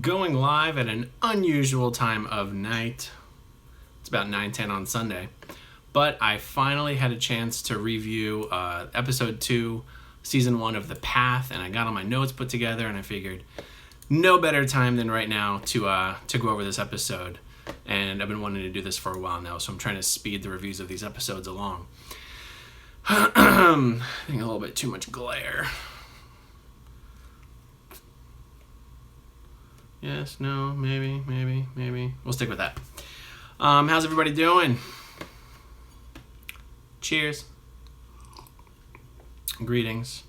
going live at an unusual time of night. It's about 9:10 on Sunday. But I finally had a chance to review episode 2, season 1 of The Path, and I got all my notes put together, and I figured no better time than right now to go over this episode. And I've been wanting to do this for a while now, so I'm trying to speed the reviews of these episodes along. I think a little bit too much glare. Yes, no, maybe. We'll stick with that. How's everybody doing? Cheers. Greetings.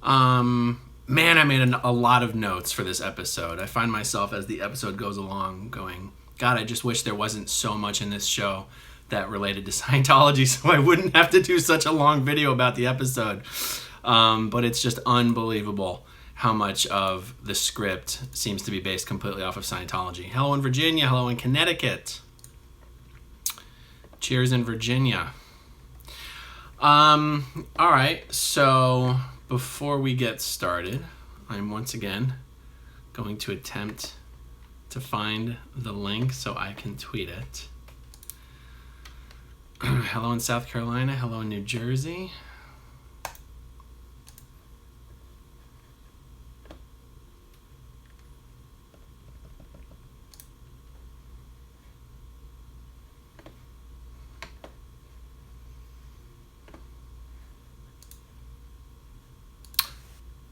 Man, I made a lot of notes for this episode. I find myself as the episode goes along going, God, I just wish there wasn't so much in this show that related to Scientology so I wouldn't have to do such a long video about the episode. But it's just unbelievable how much of the script seems to be based completely off of Scientology. Hello in Virginia. Hello in Connecticut. Cheers in Virginia. All right, so before we get started, I'm once again going to attempt to find the link so I can tweet it. Hello in South Carolina. Hello in New Jersey.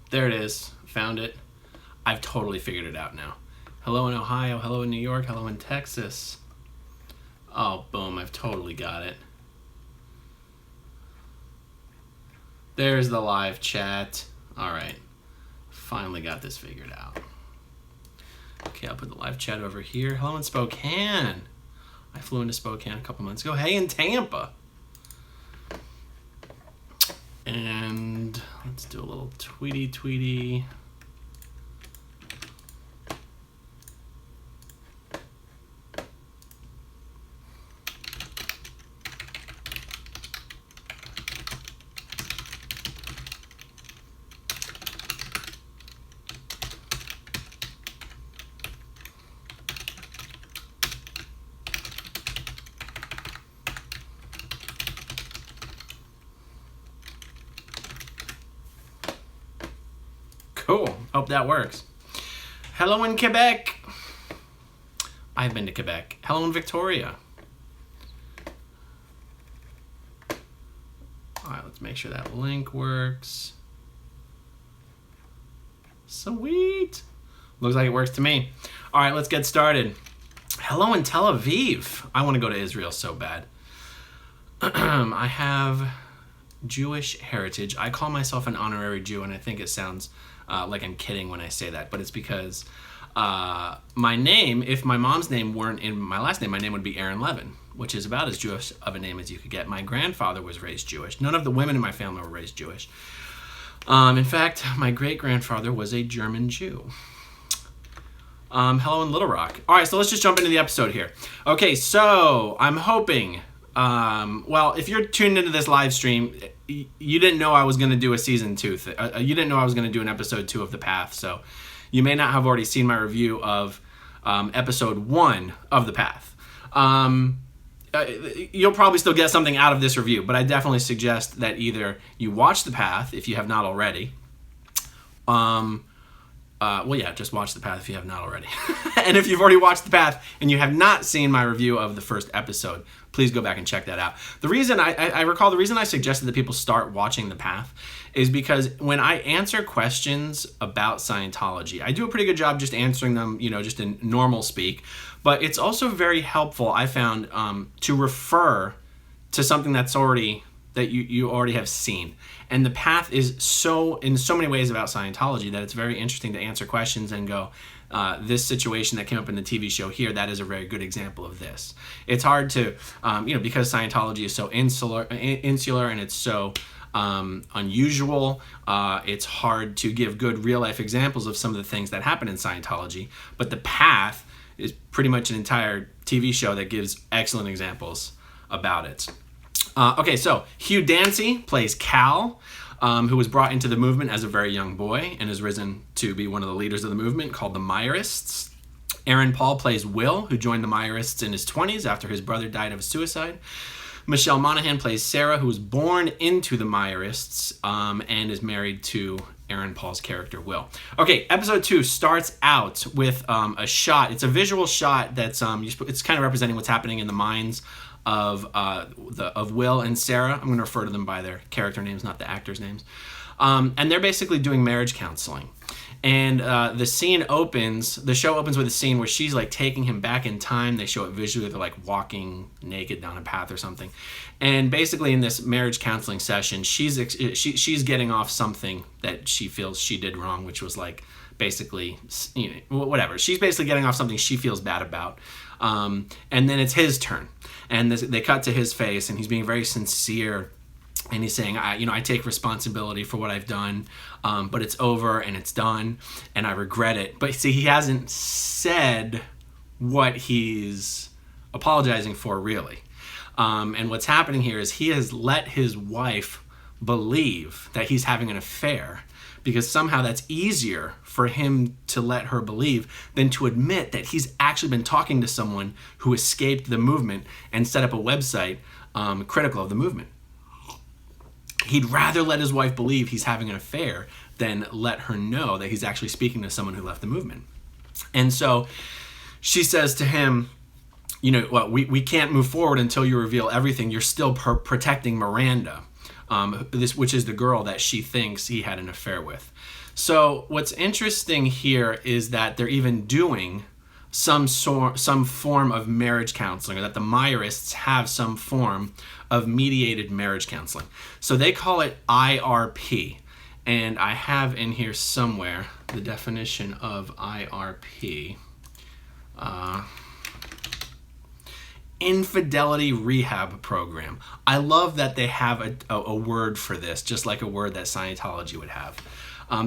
There it is. Found it. I've totally figured it out now. Hello in Ohio. Hello in New York. Hello in Texas. Oh, boom. I've totally got it. There's the live chat. All right. Finally got this figured out. Okay, I'll put the live chat over here. Hello in Spokane. I flew into Spokane a couple months ago. Hey, in Tampa. And let's do a little tweety. Cool. Hope that works. Hello in Quebec. I've been to Quebec. Hello in Victoria. All right, let's make sure that link works. Sweet. Looks like it works to me. All right, let's get started. Hello in Tel Aviv. I want to go to Israel so bad. I have Jewish heritage. I call myself an honorary Jew, and I think it sounds like I'm kidding when I say that, but it's because my name, if my mom's name weren't in my last name, my name would be Levin, which is about as Jewish of a name as you could get. My grandfather was raised Jewish. None of the women in my family were raised Jewish. In fact, my great-grandfather was a German Jew. Hello in Little Rock. All right, so let's just jump into the episode here. Okay, so I'm hoping, well, if you're tuned into this live stream, you didn't know I was going to do a season 2. You didn't know I was going to do an episode 2 of The Path, so you may not have already seen my review of episode 1 of The Path. You'll probably still get something out of this review, but I definitely suggest that either you watch The Path if you have not already. Well, yeah, just watch The Path if you have not already. And if you've already watched The Path and you have not seen my review of the first episode, please go back and check that out. The reason I recall the reason I suggested that people start watching The Path is because when I answer questions about Scientology, I do a pretty good job just answering them, just in normal speak. But it's also very helpful, I found, to refer to something that you already have seen. And The Path is in so many ways about Scientology that it's very interesting to answer questions and go, this situation that came up in the TV show here, that is a very good example of this. It's hard to, because Scientology is so insular and it's so unusual, it's hard to give good real-life examples of some of the things that happen in Scientology. But The Path is pretty much an entire TV show that gives excellent examples about it. Okay, so Hugh Dancy plays Cal. who was brought into the movement as a very young boy and has risen to be one of the leaders of the movement, called the Meyerists. Aaron Paul plays Will, who joined the Meyerists in his 20s after his brother died of a suicide. Michelle Monaghan plays Sarah, who was born into the Meyerists and is married to Aaron Paul's character, Will. Okay, episode 2 starts out with a shot. It's a visual shot that's it's kind of representing what's happening in the minds of Will and Sarah. I'm going to refer to them by their character names, not the actors' names. And they're basically doing marriage counseling. And the show opens with a scene where she's like taking him back in time. They show it visually. They're like walking naked down a path or something. And basically in this marriage counseling session, she's getting off something that she feels she did wrong, which was like basically, whatever. She's basically getting off something she feels bad about. And then it's his turn. And they cut to his face, and he's being very sincere. And he's saying, I take responsibility for what I've done, but it's over and it's done, and I regret it. But see, he hasn't said what he's apologizing for, really. And what's happening here is he has let his wife believe that he's having an affair, because somehow that's easier for him to let her believe than to admit that he's actually been talking to someone who escaped the movement and set up a website critical of the movement. He'd rather let his wife believe he's having an affair than let her know that he's actually speaking to someone who left the movement. And so she says to him, we can't move forward until you reveal everything. You're still protecting Miranda, which is the girl that she thinks he had an affair with. So what's interesting here is that they're even doing some form of marriage counseling, or that the Meyerists have some form of mediated marriage counseling. So they call it IRP. And I have in here somewhere the definition of IRP. Infidelity Rehab Program. I love that they have a word for this, just like a word that Scientology would have.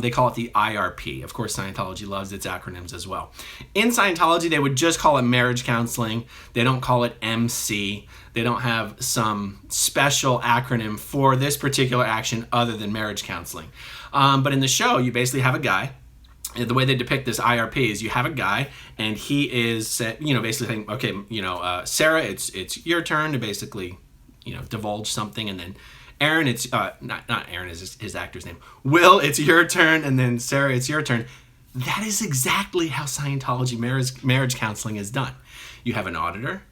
They call it the IRP. Of course, Scientology loves its acronyms as well. In Scientology, they would just call it marriage counseling. They don't call it MC. They don't have some special acronym for this particular action other than marriage counseling. But in the show, you basically have a guy. The way they depict this IRP is you have a guy, and he is, basically saying, okay, Sarah, it's your turn to basically, divulge something, and then Aaron, it's not Aaron is his actor's name. Will, it's your turn, and then Sarah, it's your turn. That is exactly how Scientology marriage counseling is done. You have an auditor,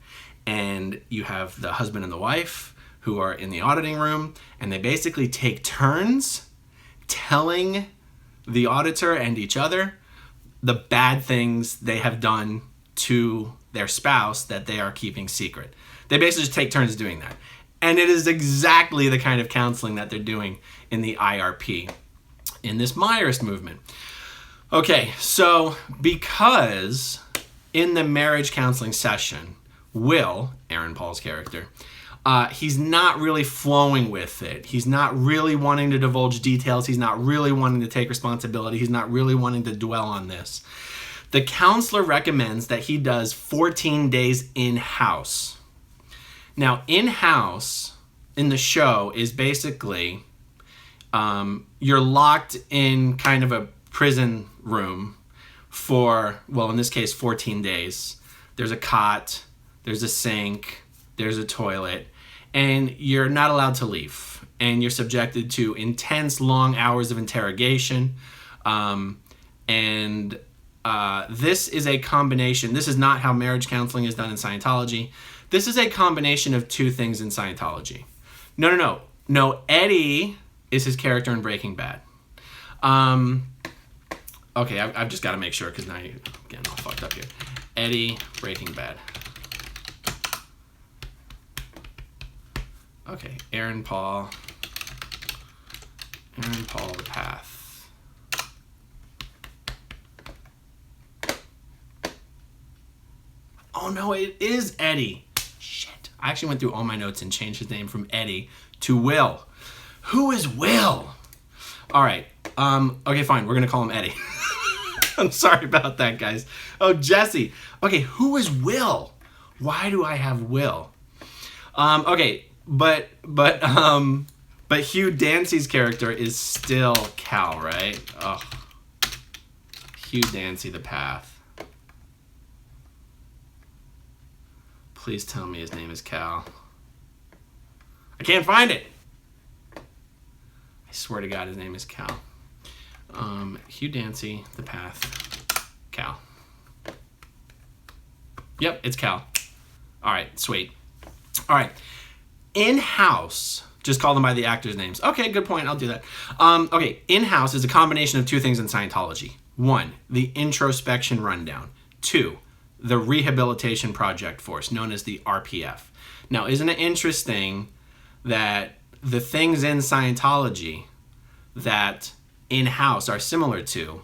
and you have the husband and the wife who are in the auditing room, and they basically take turns telling the auditor and each other the bad things they have done to their spouse that they are keeping secret. They basically just take turns doing that. And it is exactly the kind of counseling that they're doing in the IRP, in this Meyerist movement. Okay, so because in the marriage counseling session, Will, Aaron Paul's character, he's not really flowing with it. He's not really wanting to divulge details. He's not really wanting to take responsibility. He's not really wanting to dwell on this. The counselor recommends that he does 14 days in-house. Now, in-house in the show is basically you're locked in kind of a prison room for, well, in this case, 14 days. There's a cot, there's a sink, there's a toilet, and you're not allowed to leave. And you're subjected to intense, long hours of interrogation. This is a combination. This is not how marriage counseling is done in Scientology. This is a combination of two things in Scientology. No, Eddie is his character in Breaking Bad. Okay, I've just got to make sure, because now you're getting all fucked up here. Eddie, Breaking Bad. Okay, Aaron Paul, The Path. Oh no, it is Eddie. Shit. I actually went through all my notes and changed his name from Eddie to Will. Who is Will? All right. Okay, fine. We're going to call him Eddie. I'm sorry about that, guys. Oh, Jesse. Okay, who is Will? Why do I have Will? Okay, but But Hugh Dancy's character is still Cal, right? Oh, Hugh Dancy, the Path. Please tell me his name is Cal. I can't find it. I swear to God, his name is Cal. Hugh Dancy, the Path, Cal. Yep, it's Cal. All right, sweet. All right. In-house, just call them by the actors' names. Okay, good point. I'll do that. Okay, in-house is a combination of two things in Scientology. 1, the introspection rundown. 2, the rehabilitation project force, known as the RPF. Now, isn't it interesting that the things in Scientology that in-house are similar to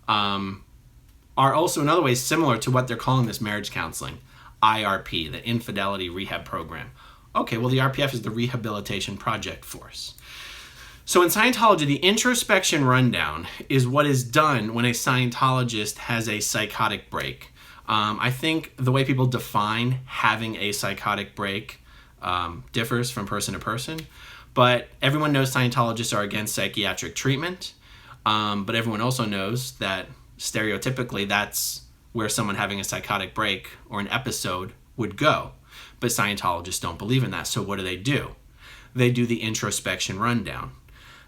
are also in other ways similar to what they're calling this marriage counseling, IRP, the Infidelity Rehab Program. Okay, well, the RPF is the Rehabilitation Project Force. So in Scientology, the introspection rundown is what is done when a Scientologist has a psychotic break. I think the way people define having a psychotic break differs from person to person, but everyone knows Scientologists are against psychiatric treatment, but everyone also knows that stereotypically that's where someone having a psychotic break or an episode would go. But Scientologists don't believe in that, so what do? They do the introspection rundown.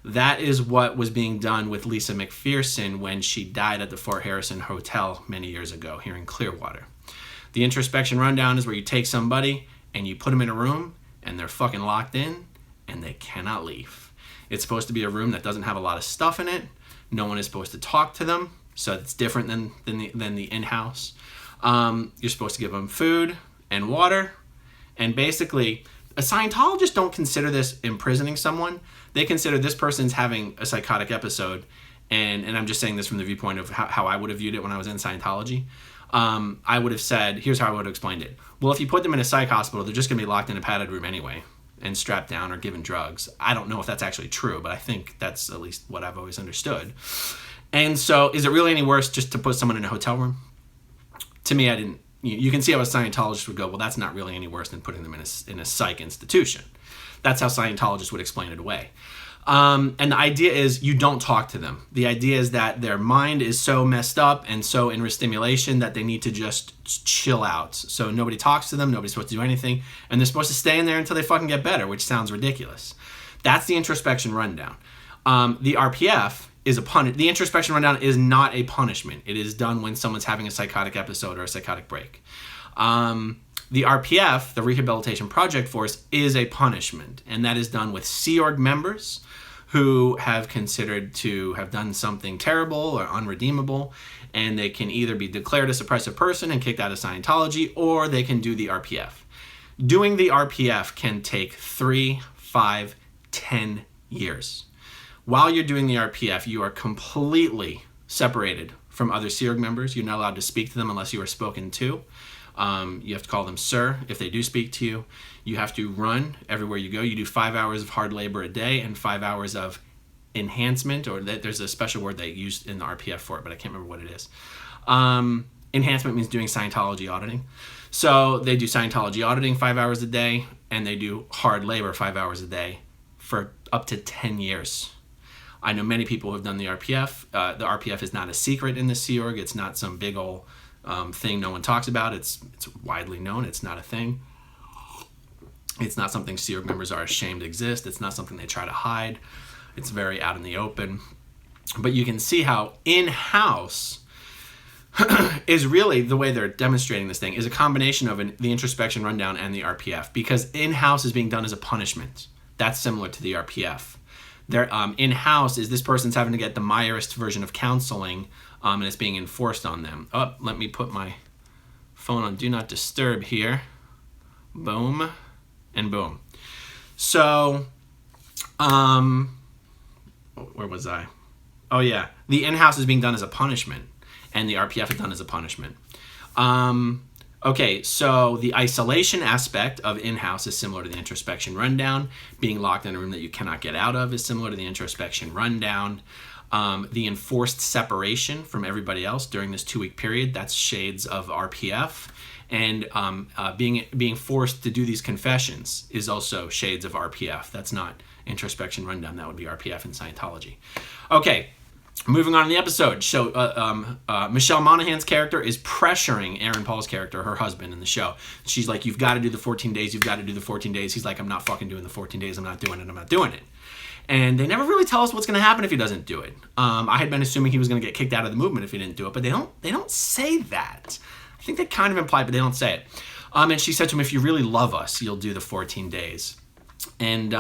That is what was being done with Lisa McPherson when she died at the Fort Harrison Hotel many years ago here in Clearwater. The introspection rundown is where you take somebody and you put them in a room and they're fucking locked in and they cannot leave. It's supposed to be a room that doesn't have a lot of stuff in it. No one is supposed to talk to them, so it's different than the in-house. You're supposed to give them food and water, and basically, a Scientologist don't consider this imprisoning someone. They consider this person's having a psychotic episode, and I'm just saying this from the viewpoint of how I would have viewed it when I was in Scientology. I would have said, here's how I would have explained it. Well, if you put them in a psych hospital, they're just going to be locked in a padded room anyway and strapped down or given drugs. I don't know if that's actually true, but I think that's at least what I've always understood. And so is it really any worse just to put someone in a hotel room? To me, I didn't. You can see how a Scientologist would go, well, that's not really any worse than putting them in a psych institution. That's how Scientologists would explain it away. And the idea is you don't talk to them. The idea is that their mind is so messed up and so in stimulation that they need to just chill out. So nobody talks to them, nobody's supposed to do anything, and they're supposed to stay in there until they fucking get better, which sounds ridiculous. That's the introspection rundown. The RPF is the introspection rundown is not a punishment. It is done when someone's having a psychotic episode or a psychotic break. The RPF, the Rehabilitation Project Force, is a punishment, and that is done with Sea Org members who have considered to have done something terrible or unredeemable, and they can either be declared a suppressive person and kicked out of Scientology, or they can do the RPF. Doing the RPF can take 3, 5, 10 years. While you're doing the RPF, you are completely separated from other Sea Org members. You're not allowed to speak to them unless you are spoken to. You have to call them sir if they do speak to you. You have to run everywhere you go. You do 5 hours of hard labor a day and 5 hours of enhancement, or there's a special word they used in the RPF for it, but I can't remember what it is. Enhancement means doing Scientology auditing. So they do Scientology auditing 5 hours a day, and they do hard labor 5 hours a day for up to 10 years. I know many people who have done the RPF. The RPF is not a secret in the Sea Org. It's not some big old thing no one talks about. It's widely known. It's not a thing. It's not something Sea Org members are ashamed to exist. It's not something they try to hide. It's very out in the open. But you can see how in-house is really the way they're demonstrating this thing is a combination of the introspection rundown and the RPF, because in-house is being done as a punishment. That's similar to the RPF. Their in-house is this person's having to get the Meyerist version of counseling, and it's being enforced on them. Oh, let me put my phone on Do Not Disturb here. Boom and boom. So, where was I? Oh yeah, the in-house is being done as a punishment, and the RPF is done as a punishment. Okay, so the isolation aspect of in-house is similar to the introspection rundown. Being locked in a room that you cannot get out of is similar to the introspection rundown. The enforced separation from everybody else during this 2-week period, that's shades of RPF. And being forced to do these confessions is also shades of RPF. That's not introspection rundown. That would be our PF and Scientology. Okay. Moving on in the episode, so Michelle Monaghan's character is pressuring Aaron Paul's character, her husband, in the show. She's like, you've got to do the 14 days, you've got to do the 14 days. He's like, I'm not fucking doing the 14 days, I'm not doing it. And they never really tell us what's going to happen if he doesn't do it. I had been assuming he was going to get kicked out of the movement if he didn't do it, but they don't say that. I think they kind of imply, but they don't say it. And she said to him, if you really love us, you'll do the 14 days. And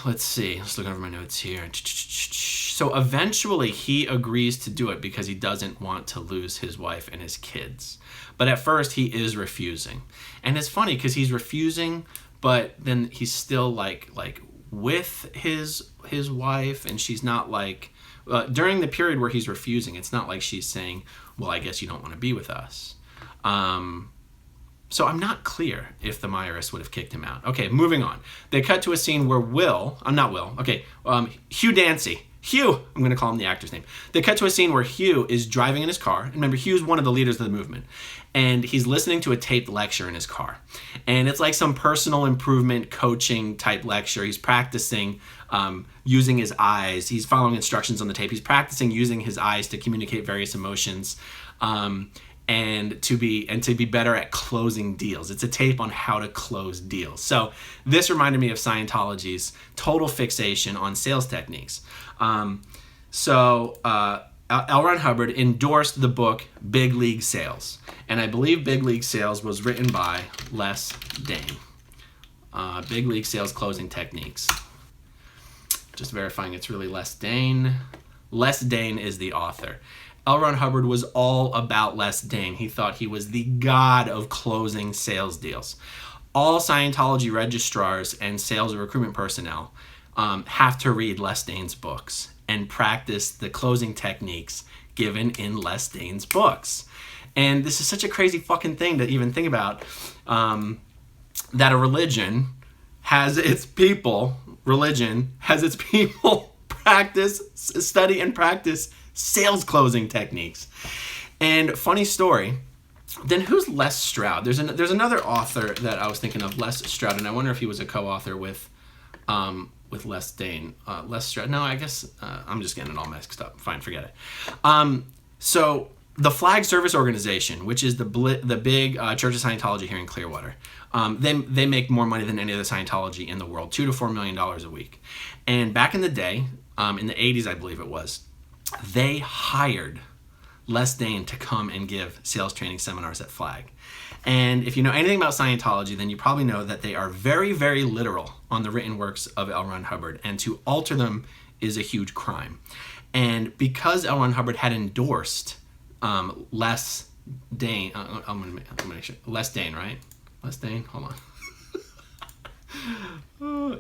let's see. Let's look over my notes here. So eventually he agrees to do it because he doesn't want to lose his wife and his kids. But at first he is refusing. And it's funny because he's refusing, but then he's still like with his wife, and she's not like, during the period where he's refusing, it's not like she's saying, well, I guess you don't want to be with us. So I'm not clear if the Myrists would have kicked him out. Okay, moving on. They cut to a scene where Hugh Dancy. Hugh, I'm going to call him the actor's name. They cut to a scene where Hugh is driving in his car. And remember, Hugh's one of the leaders of the movement. And he's listening to a taped lecture in his car. And it's like some personal improvement coaching type lecture. He's practicing using his eyes. He's following instructions on the tape. He's practicing using his eyes to communicate various emotions. And to be better at closing deals. It's a tape on how to close deals. So this reminded me of Scientology's total fixation on sales techniques. L. Ron Hubbard endorsed the book Big League Sales. And I believe Big League Sales was written by Les Dane. Big League Sales Closing Techniques. Just verifying it's really Les Dane. Les Dane is the author. L. Ron Hubbard was all about Les Dane. He thought he was the god of closing sales deals. All Scientology registrars and sales and recruitment personnel have to read Les Dane's books and practice the closing techniques given in Les Dane's books. And this is such a crazy fucking thing to even think about, that a religion has its people study and practice sales closing techniques. And funny story, then who's Les Stroud? There's another author that I was thinking of, Les Stroud, and I wonder if he was a co-author with Les Dane. Les Stroud, no, I guess I'm just getting it all mixed up. Fine, forget it. So the Flag Service Organization, which is the big Church of Scientology here in Clearwater, they make more money than any other Scientology in the world, $2 to $4 million a week. And back in the day, in the 80s, I believe it was, they hired Les Dane to come and give sales training seminars at Flag. And if you know anything about Scientology, then you probably know that they are very, very literal on the written works of L. Ron Hubbard, and to alter them is a huge crime. And because L. Ron Hubbard had endorsed Les Dane, I'm gonna make sure, Les Dane, right? Les Dane, hold on.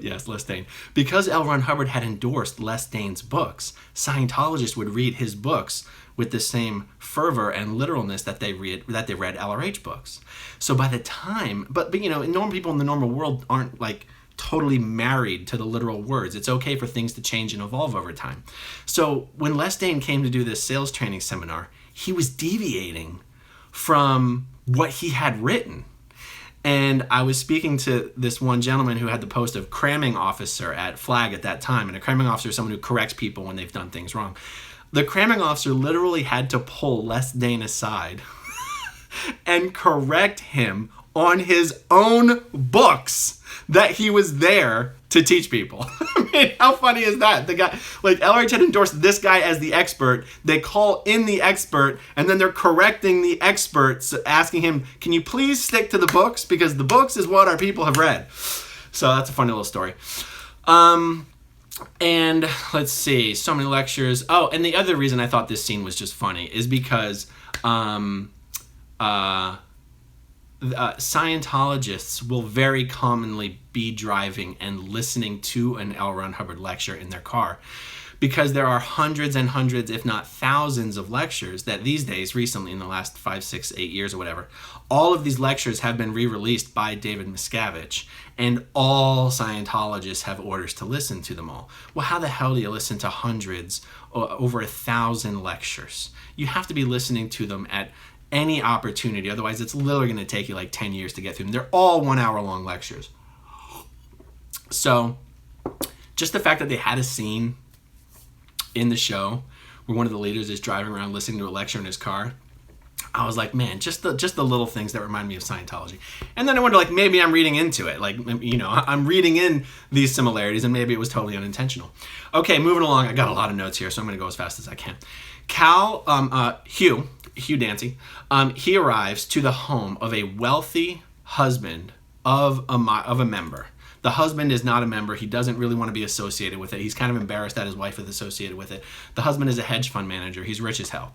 Yes, Les Dane. Because L. Ron Hubbard had endorsed Les Dane's books, Scientologists would read his books with the same fervor and literalness that they read LRH books. So by the time, but you know, normal people in the normal world aren't like totally married to the literal words. It's okay for things to change and evolve over time. So when Les Dane came to do this sales training seminar, he was deviating from what he had written. And I was speaking to this one gentleman who had the post of cramming officer at Flag at that time. And a cramming officer is someone who corrects people when they've done things wrong. The cramming officer literally had to pull Les Dane aside and correct him on his own books that he was there to teach people. I mean, how funny is that? The guy, like, LRH had endorsed this guy as the expert. They call in the expert, and then they're correcting the experts, asking him, can you please stick to the books? Because the books is what our people have read. So that's a funny little story. And let's see, so many lectures. Oh, and the other reason I thought this scene was just funny is because Scientologists will very commonly be driving and listening to an L. Ron Hubbard lecture in their car, because there are hundreds and hundreds, if not thousands, of lectures that these days, recently in the last 5, 6, 8 years or whatever, all of these lectures have been re-released by David Miscavige, and all Scientologists have orders to listen to them all. Well, how the hell do you listen to hundreds, over 1,000 lectures? You have to be listening to them at any opportunity. Otherwise, it's literally going to take you like 10 years to get through them. They're all 1 hour long lectures. So just the fact that they had a scene in the show where one of the leaders is driving around listening to a lecture in his car, I was like, man, just the little things that remind me of Scientology. And then I wonder, like, maybe I'm reading into it. Like, you know, I'm reading in these similarities, and maybe it was totally unintentional. Okay, moving along. I got a lot of notes here, so I'm going to go as fast as I can. Hugh Dancy, he arrives to the home of a wealthy husband of a member. The husband is not a member. He doesn't really want to be associated with it. He's kind of embarrassed that his wife is associated with it. The husband is a hedge fund manager. He's rich as hell.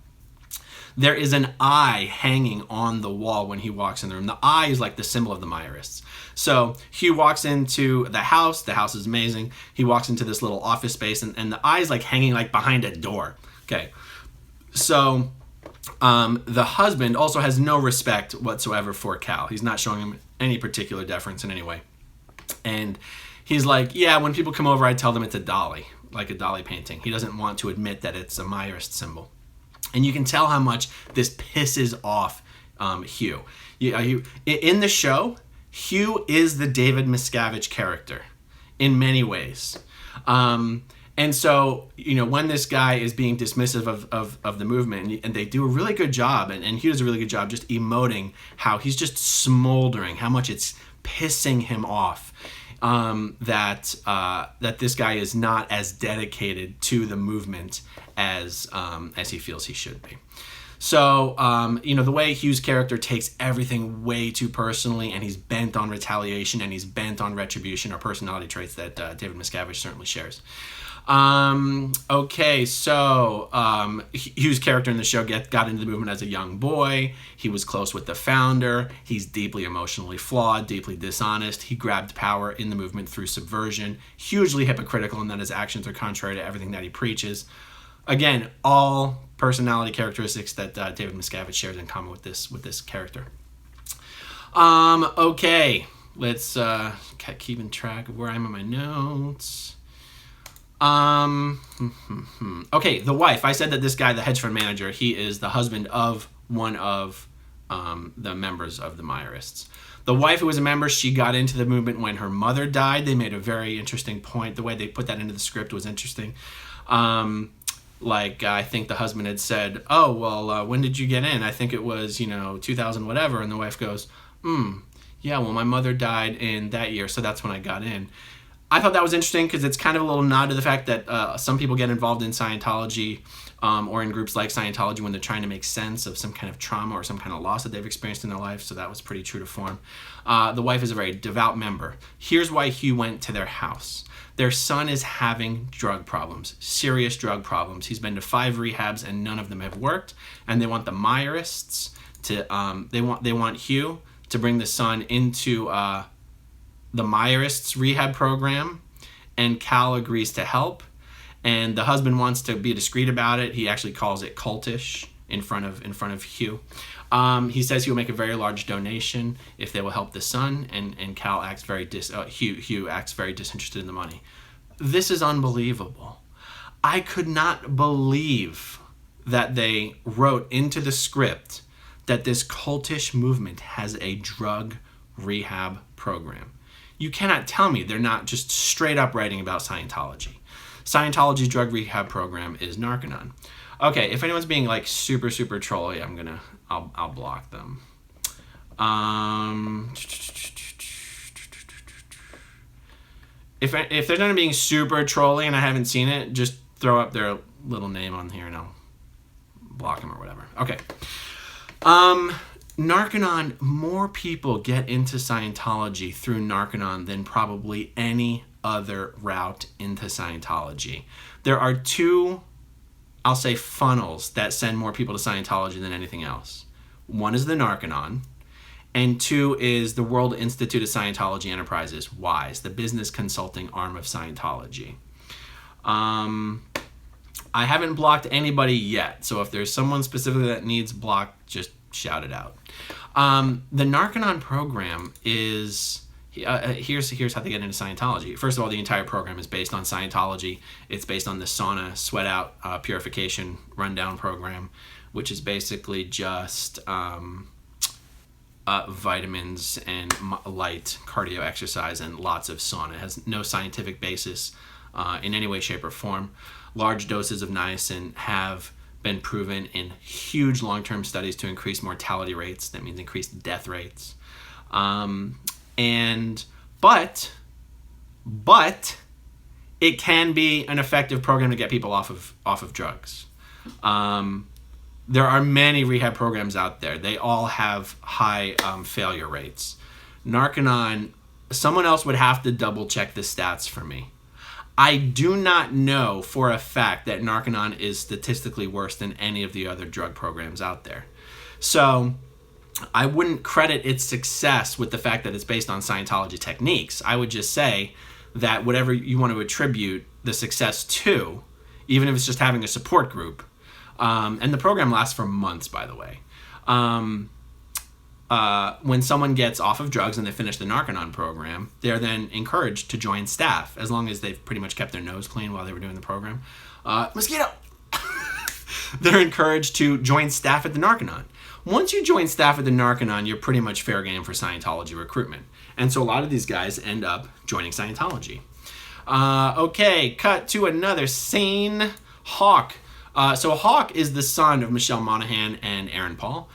There is an eye hanging on the wall when he walks in the room. The eye is like the symbol of the Myrists. So Hugh walks into the house. The house is amazing. He walks into this little office space, and the eye is like hanging like behind a door. Okay. So the husband also has no respect whatsoever for Cal. He's not showing him any particular deference in any way. And he's like, yeah, when people come over, I tell them it's a dolly, like a dolly painting. He doesn't want to admit that it's a Myrist symbol. And you can tell how much this pisses off Hugh. In the show, Hugh is the David Miscavige character in many ways. And so, you know, when this guy is being dismissive of the movement, and they do a really good job, and Hugh does a really good job just emoting how he's just smoldering, how much it's pissing him off that this guy is not as dedicated to the movement as he feels he should be. So, you know, the way Hugh's character takes everything way too personally, and he's bent on retaliation, and he's bent on retribution, are personality traits that David Miscavige certainly shares. Okay, so Hugh's character in the show got into the movement as a young boy. He was close with the founder. He's deeply emotionally flawed, deeply dishonest. He grabbed power in the movement through subversion, hugely hypocritical in that his actions are contrary to everything that he preaches. Again, all personality characteristics that David Miscavige shares in common with this character. Okay, let's keeping track of where I am on my notes. Okay, the wife. I said that this guy, the hedge fund manager, he is the husband of one of the members of the Myrists. The wife, who was a member, she got into the movement when her mother died. They made a very interesting point. The way they put that into the script was interesting. I think the husband had said, oh, well, when did you get in? I think it was, 2000 whatever. And the wife goes, yeah, well, my mother died in that year, so that's when I got in. I thought that was interesting because it's kind of a little nod to the fact that some people get involved in Scientology or in groups like Scientology when they're trying to make sense of some kind of trauma or some kind of loss that they've experienced in their life, so that was pretty true to form. The wife is a very devout member. Here's why Hugh went to their house. Their son is having drug problems, serious drug problems. He's been to 5 rehabs and none of them have worked, and they want the Myrists to they want Hugh to bring the son into the Myrists rehab program, and Cal agrees to help, and the husband wants to be discreet about it. He actually calls it cultish in front of Hugh. He says he will make a very large donation if they will help the son, and Cal acts Hugh acts very disinterested in the money. This is unbelievable. I could not believe that they wrote into the script that this cultish movement has a drug rehab program. You cannot tell me they're not just straight up writing about Scientology. Scientology's drug rehab program is Narconon. Okay, if anyone's being like super, super trolly, I'll block them. If there's anyone being super trolly and I haven't seen it, just throw up their little name on here and I'll block them or whatever. Okay. Narconon, more people get into Scientology through Narconon than probably any other route into Scientology. There are 2, I'll say, funnels that send more people to Scientology than anything else. One is the Narconon, and 2 is the World Institute of Scientology Enterprises, WISE, the business consulting arm of Scientology. I haven't blocked anybody yet, so if there's someone specifically that needs blocked, just shout it out. The Narconon program is, here's how they get into Scientology. First of all, the entire program is based on Scientology. It's based on the sauna, sweat out, purification rundown program, which is basically just vitamins and light cardio exercise and lots of sauna. It has no scientific basis in any way, shape, or form. Large doses of niacin have been proven in huge long-term studies to increase mortality rates. That means increased death rates. But it can be an effective program to get people off of drugs. There are many rehab programs out there. They all have high failure rates. Narconon, someone else would have to double check the stats for me. I do not know for a fact that Narconon is statistically worse than any of the other drug programs out there. So I wouldn't credit its success with the fact that it's based on Scientology techniques. I would just say that whatever you want to attribute the success to, even if it's just having a support group, and the program lasts for months, by the way. When someone gets off of drugs and they finish the Narconon program, they're then encouraged to join staff, as long as they've pretty much kept their nose clean while they were doing the program. Mosquito! They're encouraged to join staff at the Narconon. Once you join staff at the Narconon, you're pretty much fair game for Scientology recruitment. And so a lot of these guys end up joining Scientology. Okay, cut to another scene. Hawk. So Hawk is the son of Michelle Monaghan and Aaron Paul.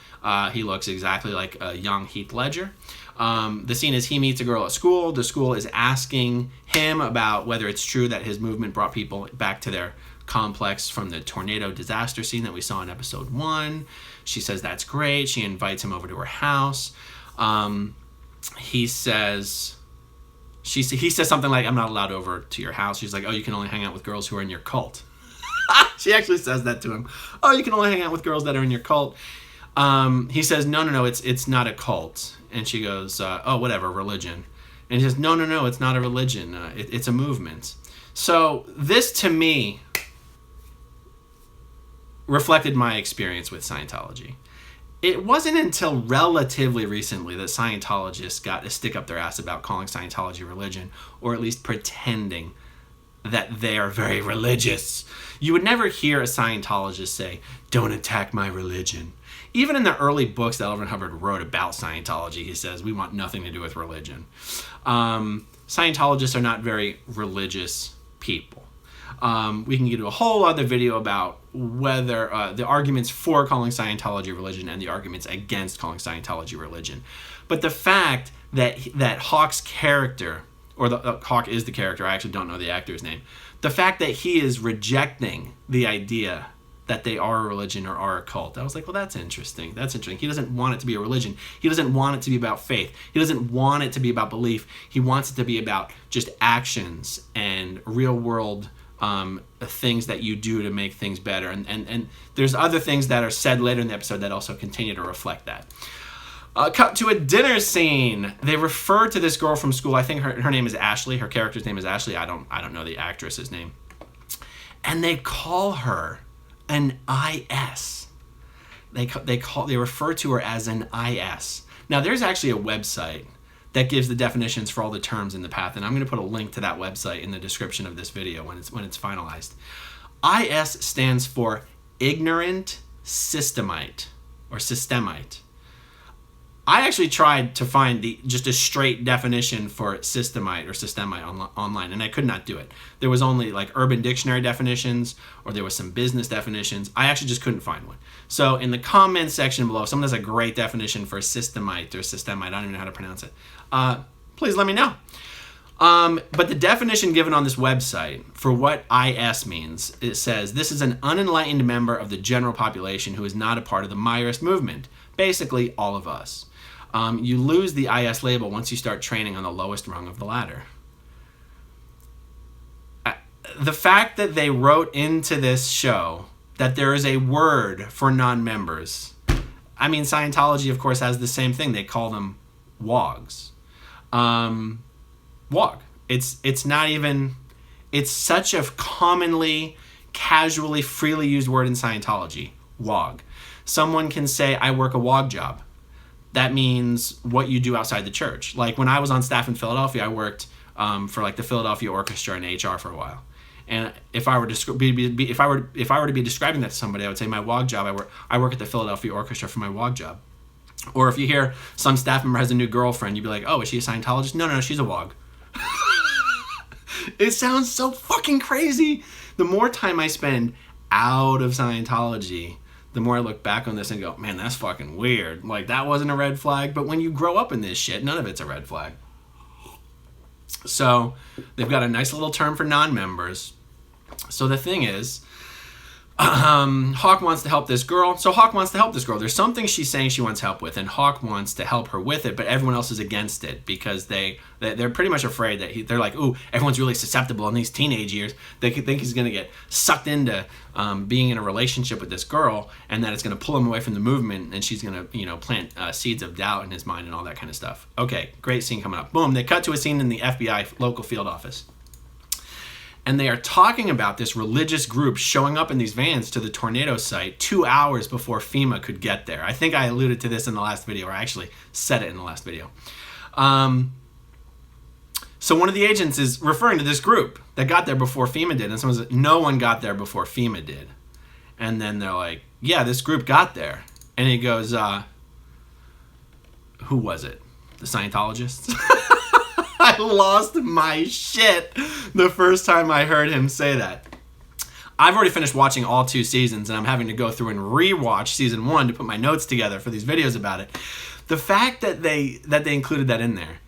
He looks exactly like a young Heath Ledger. The scene is he meets a girl at school. The school is asking him about whether it's true that his movement brought people back to their complex from the tornado disaster scene that we saw in episode 1. She says that's great. She invites him over to her house. He says something like, I'm not allowed over to your house. She's like, oh, you can only hang out with girls who are in your cult. She actually says that to him. Oh, you can only hang out with girls that are in your cult. He says, no, it's not a cult. And she goes, oh, whatever, religion. And he says, no, it's not a religion. It's a movement. So this, to me, reflected my experience with Scientology. It wasn't until relatively recently that Scientologists got to stick up their ass about calling Scientology religion, or at least pretending that they are very religious. You would never hear a Scientologist say, don't attack my religion. Even in the early books that Elvin Hubbard wrote about Scientology, he says, we want nothing to do with religion. Scientologists are not very religious people. We can get to a whole other video about whether the arguments for calling Scientology religion and the arguments against calling Scientology religion. But the fact that Hawk's character, or Hawk is the character, I actually don't know the actor's name, the fact that he is rejecting the idea that they are a religion or are a cult, I was like, well, that's interesting. He doesn't want it to be a religion. He doesn't want it to be about faith. He doesn't want it to be about belief. He wants it to be about just actions and real world things that you do to make things better. And there's other things that are said later in the episode that also continue to reflect that. Cut to a dinner scene. They refer to this girl from school. I think her name is Ashley. Her character's name is Ashley. I don't know the actress's name. And they call her an IS. They refer to her as an IS. Now there's actually a website that gives the definitions for all the terms in the Path, and I'm going to put a link to that website in the description of this video when it's finalized. IS stands for ignorant systemite or systemite. I actually tried to find just a straight definition for systemite or systemite online, and I could not do it. There was only like Urban Dictionary definitions, or there was some business definitions. I actually just couldn't find one. So in the comments section below, if someone has a great definition for systemite or systemite, I don't even know how to pronounce it, please let me know. But the definition given on this website for what IS means, it says, this is an unenlightened member of the general population who is not a part of the Myrist movement. Basically, all of us. You lose the IS label once you start training on the lowest rung of the ladder. The fact that they wrote into this show that there is a word for non-members. I mean, Scientology, of course, has the same thing. They call them WOGs. WOG. It's not even... It's such a commonly, casually, freely used word in Scientology. WOG. Someone can say, I work a WOG job. That means what you do outside the church. Like when I was on staff in Philadelphia, I worked for like the Philadelphia Orchestra in HR for a while. And if I were to be describing that to somebody, I would say my WOG job. I work at the Philadelphia Orchestra for my WOG job. Or if you hear some staff member has a new girlfriend, you'd be like, oh, is she a Scientologist? No, she's a WOG. It sounds so fucking crazy. The more time I spend out of Scientology, the more I look back on this and go, man, that's fucking weird. Like, that wasn't a red flag. But when you grow up in this shit, none of it's a red flag. So they've got a nice little term for non-members. So the thing is, Hawk wants to help this girl. So Hawk wants to help this girl. There's something she's saying she wants help with, and Hawk wants to help her with it, but everyone else is against it because they're pretty much afraid that they're like, ooh, everyone's really susceptible in these teenage years. They could think he's going to get sucked into being in a relationship with this girl, and that it's going to pull him away from the movement, and she's going to, plant seeds of doubt in his mind and all that kind of stuff. Okay, great scene coming up. Boom, they cut to a scene in the FBI local field office. And they are talking about this religious group showing up in these vans to the tornado site 2 hours before FEMA could get there. I think I alluded to this in the last video, or I actually said it in the last video. So one of the agents is referring to this group that got there before FEMA did. And someone says, no one got there before FEMA did. And then they're like, yeah, this group got there. And he goes, who was it? The Scientologists? I lost my shit the first time I heard him say that. I've already finished watching all 2 seasons, and I'm having to go through and rewatch season 1 to put my notes together for these videos about it. The fact that they included that in there.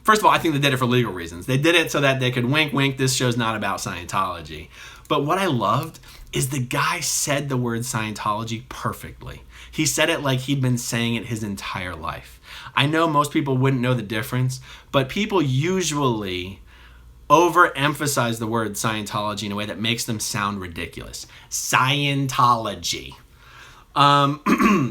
First of all, I think they did it for legal reasons. They did it so that they could wink, wink, this show's not about Scientology. But what I loved is the guy said the word Scientology perfectly. He said it like he'd been saying it his entire life. I know most people wouldn't know the difference, but people usually overemphasize the word Scientology in a way that makes them sound ridiculous. Scientology. And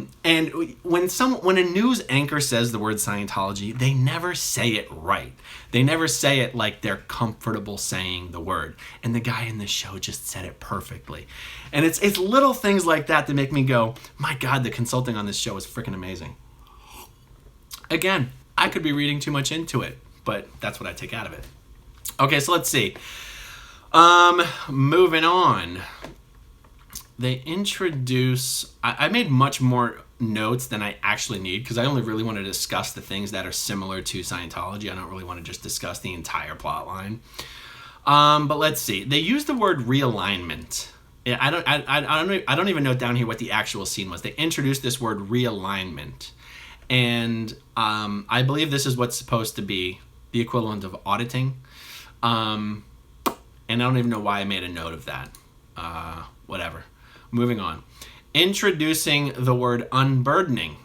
when a news anchor says the word Scientology, they never say it right. They never say it like they're comfortable saying the word. And the guy in the show just said it perfectly. And it's little things like that that make me go, my God, the consulting on this show is freaking amazing. Again, I could be reading too much into it, but that's what I take out of it. Okay, so let's see. Moving on. They introduce... I made much more notes than I actually need because I only really want to discuss the things that are similar to Scientology. I don't really want to just discuss the entire plot line. But let's see. They use the word realignment. Yeah, I don't even note down here what the actual scene was. They introduced this word realignment. And I believe this is what's supposed to be the equivalent of auditing. And I don't even know why I made a note of that. Whatever. Moving on. Introducing the word unburdening.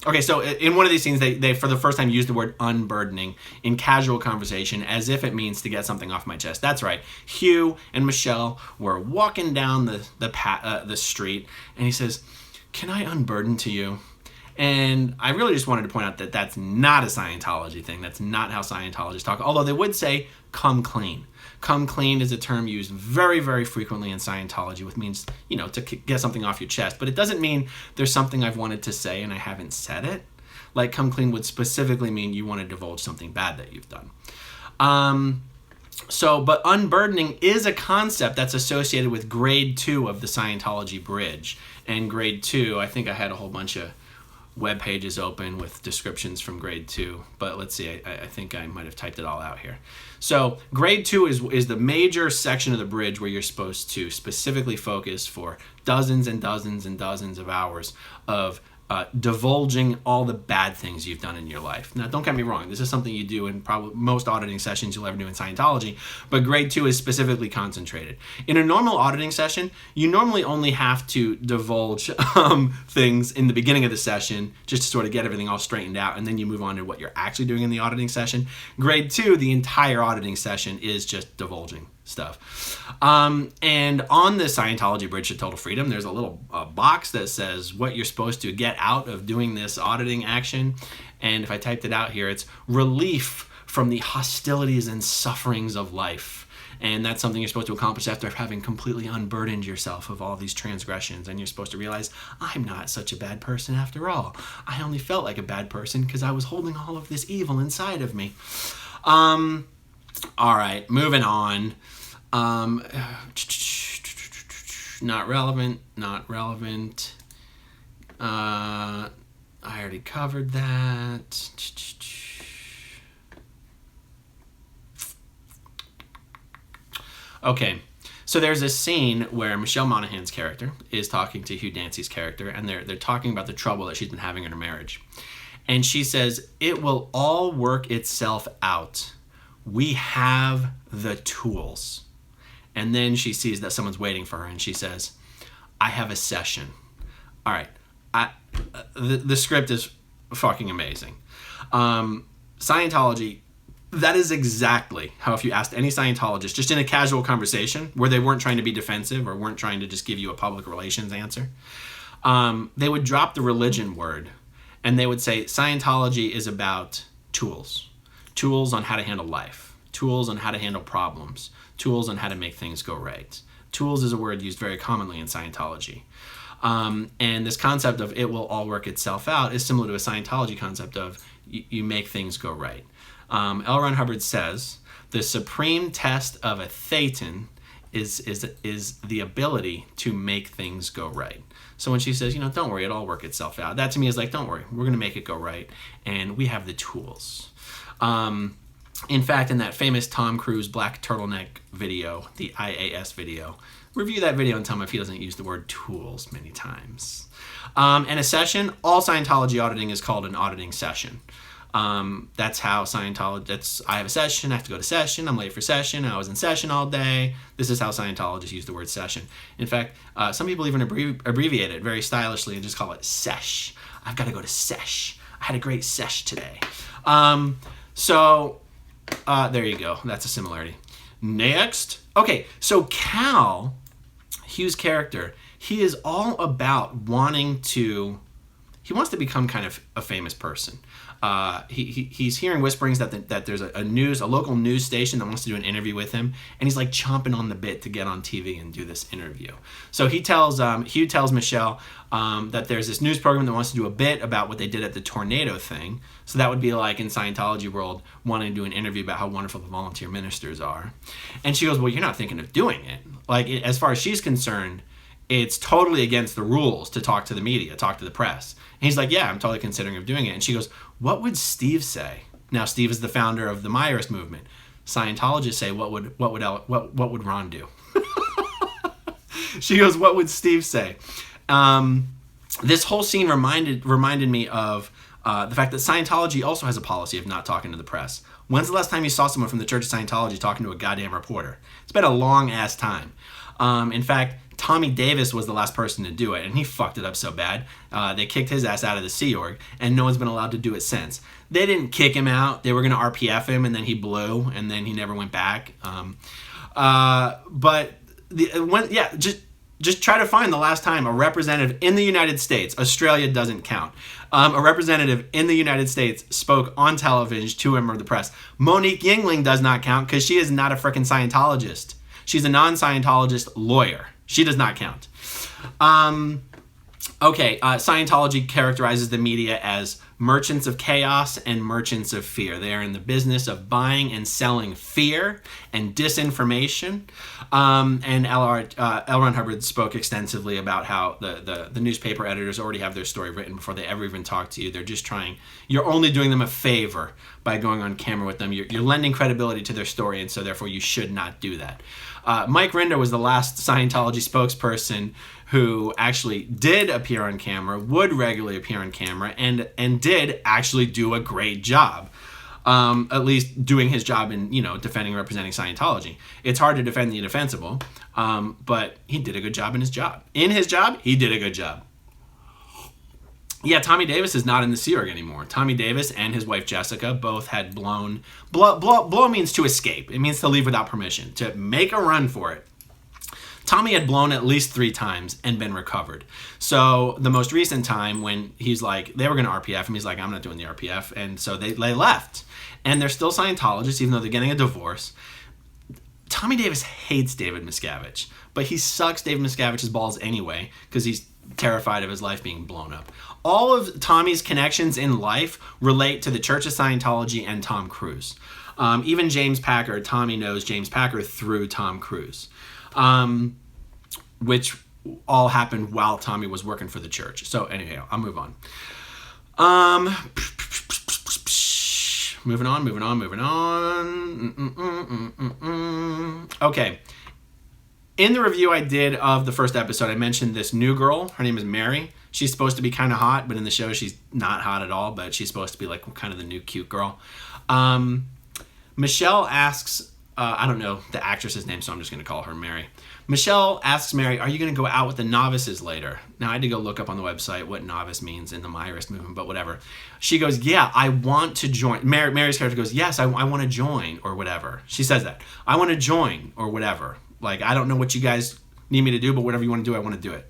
Okay, so in one of these scenes, they for the first time used the word unburdening in casual conversation as if it means to get something off my chest. That's right. Hugh and Michelle were walking down the street, and he says, "Can I unburden to you?" And I really just wanted to point out that that's not a Scientology thing. That's not how Scientologists talk. Although they would say, come clean. Come clean is a term used very, very frequently in Scientology, which means, to get something off your chest. But it doesn't mean there's something I've wanted to say and I haven't said it. Like, come clean would specifically mean you want to divulge something bad that you've done. But unburdening is a concept that's associated with grade 2 of the Scientology bridge. And grade 2, I think I had a whole bunch of web pages open with descriptions from grade 2, but let's see, I think I might have typed it all out here. So grade 2 is the major section of the bridge where you're supposed to specifically focus for dozens and dozens and dozens of hours of divulging all the bad things you've done in your life. Now, don't get me wrong. This is something you do in probably most auditing sessions you'll ever do in Scientology, but grade 2 is specifically concentrated. In a normal auditing session, you normally only have to divulge things in the beginning of the session just to sort of get everything all straightened out, and then you move on to what you're actually doing in the auditing session. Grade 2, the entire auditing session is just divulging stuff. And on the Scientology Bridge to Total Freedom, there's a little box that says what you're supposed to get out of doing this auditing action. And if I typed it out here, it's relief from the hostilities and sufferings of life. And that's something you're supposed to accomplish after having completely unburdened yourself of all these transgressions. And you're supposed to realize, I'm not such a bad person after all. I only felt like a bad person because I was holding all of this evil inside of me. All right, moving on. Not relevant. I already covered that. Okay, so there's a scene where Michelle Monaghan's character is talking to Hugh Dancy's character, and they're talking about the trouble that she's been having in her marriage. And she says, "It will all work itself out. We have the tools." And then she sees that someone's waiting for her, and she says, "I have a session." All right, the script is fucking amazing. Scientology, that is exactly how, if you asked any Scientologist, just in a casual conversation where they weren't trying to be defensive or weren't trying to just give you a public relations answer, they would drop the religion word and they would say Scientology is about tools. Tools on how to handle life. Tools on how to handle problems. Tools on how to make things go right. Tools is a word used very commonly in Scientology. And this concept of it will all work itself out is similar to a Scientology concept of you make things go right. L. Ron Hubbard says, the supreme test of a Thetan is the ability to make things go right. So when she says, don't worry, it'll all work itself out, that to me is like, don't worry, we're going to make it go right, and we have the tools. In fact, in that famous Tom Cruise black turtleneck video, the IAS video, review that video and tell him if he doesn't use the word tools many times. And a session, all Scientology auditing is called an auditing session. That's how Scientology, I have a session, I have to go to session, I'm late for session, I was in session all day. This is how Scientologists use the word session. In fact, some people even abbreviate it very stylishly and just call it sesh. I've got to go to sesh. I had a great sesh today. There you go. That's a similarity. Next. Okay, so Cal, Hugh's character, he is all about he wants to become kind of a famous person. He's hearing whisperings that there's a local news station that wants to do an interview with him, and he's like chomping on the bit to get on TV and do this interview. So Hugh tells Michelle that there's this news program that wants to do a bit about what they did at the tornado thing. So that would be like in Scientology world wanting to do an interview about how wonderful the volunteer ministers are. And she goes, "Well, you're not thinking of doing it." Like, as far as she's concerned, it's totally against the rules to talk to the media, talk to the press. And he's like, "Yeah, I'm totally considering of doing it." And she goes, "What would Steve say?" Now, Steve is the founder of the Myers movement. Scientologists say, what would Ron do? She goes, "What would Steve say?" This whole scene reminded me of the fact that Scientology also has a policy of not talking to the press. When's the last time you saw someone from the Church of Scientology talking to a goddamn reporter? It's been a long ass time. In fact, Tommy Davis was the last person to do it, and he fucked it up so bad. They kicked his ass out of the Sea Org, and no one's been allowed to do it since. They didn't kick him out. They were going to RPF him, and then he blew, and then he never went back. Just try to find the last time a representative in the United States, Australia doesn't count, a representative in the United States spoke on television to a member of the press. Monique Yingling does not count because she is not a frickin' Scientologist. She's a non-Scientologist lawyer. She does not count. Scientology characterizes the media as merchants of chaos and merchants of fear. They are in the business of buying and selling fear and disinformation. And L. Ron Hubbard spoke extensively about how the newspaper editors already have their story written before they ever even talk to you. They're just you're only doing them a favor by going on camera with them. You're lending credibility to their story, and so therefore you should not do that. Mike Rinder was the last Scientology spokesperson who actually did appear on camera, would regularly appear on camera, and did actually do a great job. At least doing his job in, defending and representing Scientology. It's hard to defend the indefensible, but he did a good job in his job. In his job, he did a good job. Yeah, Tommy Davis is not in the Sea Org anymore. Tommy Davis and his wife Jessica both had blown. Blow means to escape. It means to leave without permission, to make a run for it. Tommy had blown at least 3 times and been recovered. So the most recent time when he's like, they were going to RPF him, he's like, "I'm not doing the RPF." And so they left. And they're still Scientologists, even though they're getting a divorce. Tommy Davis hates David Miscavige, but he sucks David Miscavige's balls anyway because he's terrified of his life being blown up. All of Tommy's connections in life relate to the Church of Scientology and Tom Cruise. Even James Packer, Tommy knows James Packer through Tom Cruise. Which all happened while Tommy was working for the church. So anyhow, I'll move on. Um, moving on. Okay. In the review I did of the first episode, I mentioned this new girl. Her name is Mary. She's supposed to be kind of hot, but in the show she's not hot at all, but she's supposed to be like kind of the new cute girl. Michelle asks, I don't know the actress's name, so I'm just going to call her Mary. Michelle asks Mary, are you going to go out with the novices later? Now, I had to go look up on the website what novice means in the Myerist movement, but whatever. She goes, yeah, I want to join. Mary's character goes, yes, I want to join, or whatever. She says that. I want to join, or whatever. Like, I don't know what you guys need me to do, but whatever you want to do, I want to do it.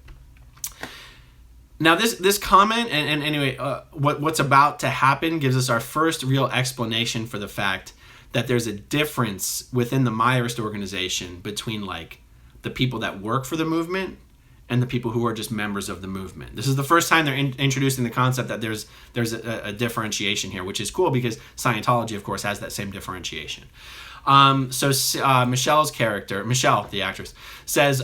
Now, this comment, and anyway, what's about to happen gives us our first real explanation for the fact that there's a difference within the Myerist organization between, like, the people that work for the movement and the people who are just members of the movement. This is the first time they're introducing the concept that there's a differentiation here, which is cool because Scientology, of course, has that same differentiation. Michelle's character, Michelle, the actress, says,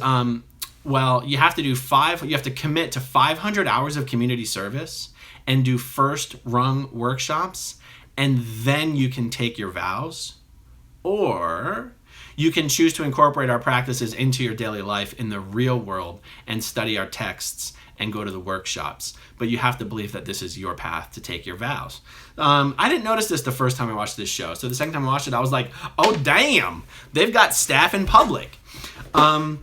well, you have to commit to 500 hours of community service and do first rung workshops, and then you can take your vows, or you can choose to incorporate our practices into your daily life in the real world and study our texts and go to the workshops. But you have to believe that this is your path to take your vows. I didn't notice this the first time I watched this show. So the second time I watched it, I was like, oh, damn, they've got staff in public. And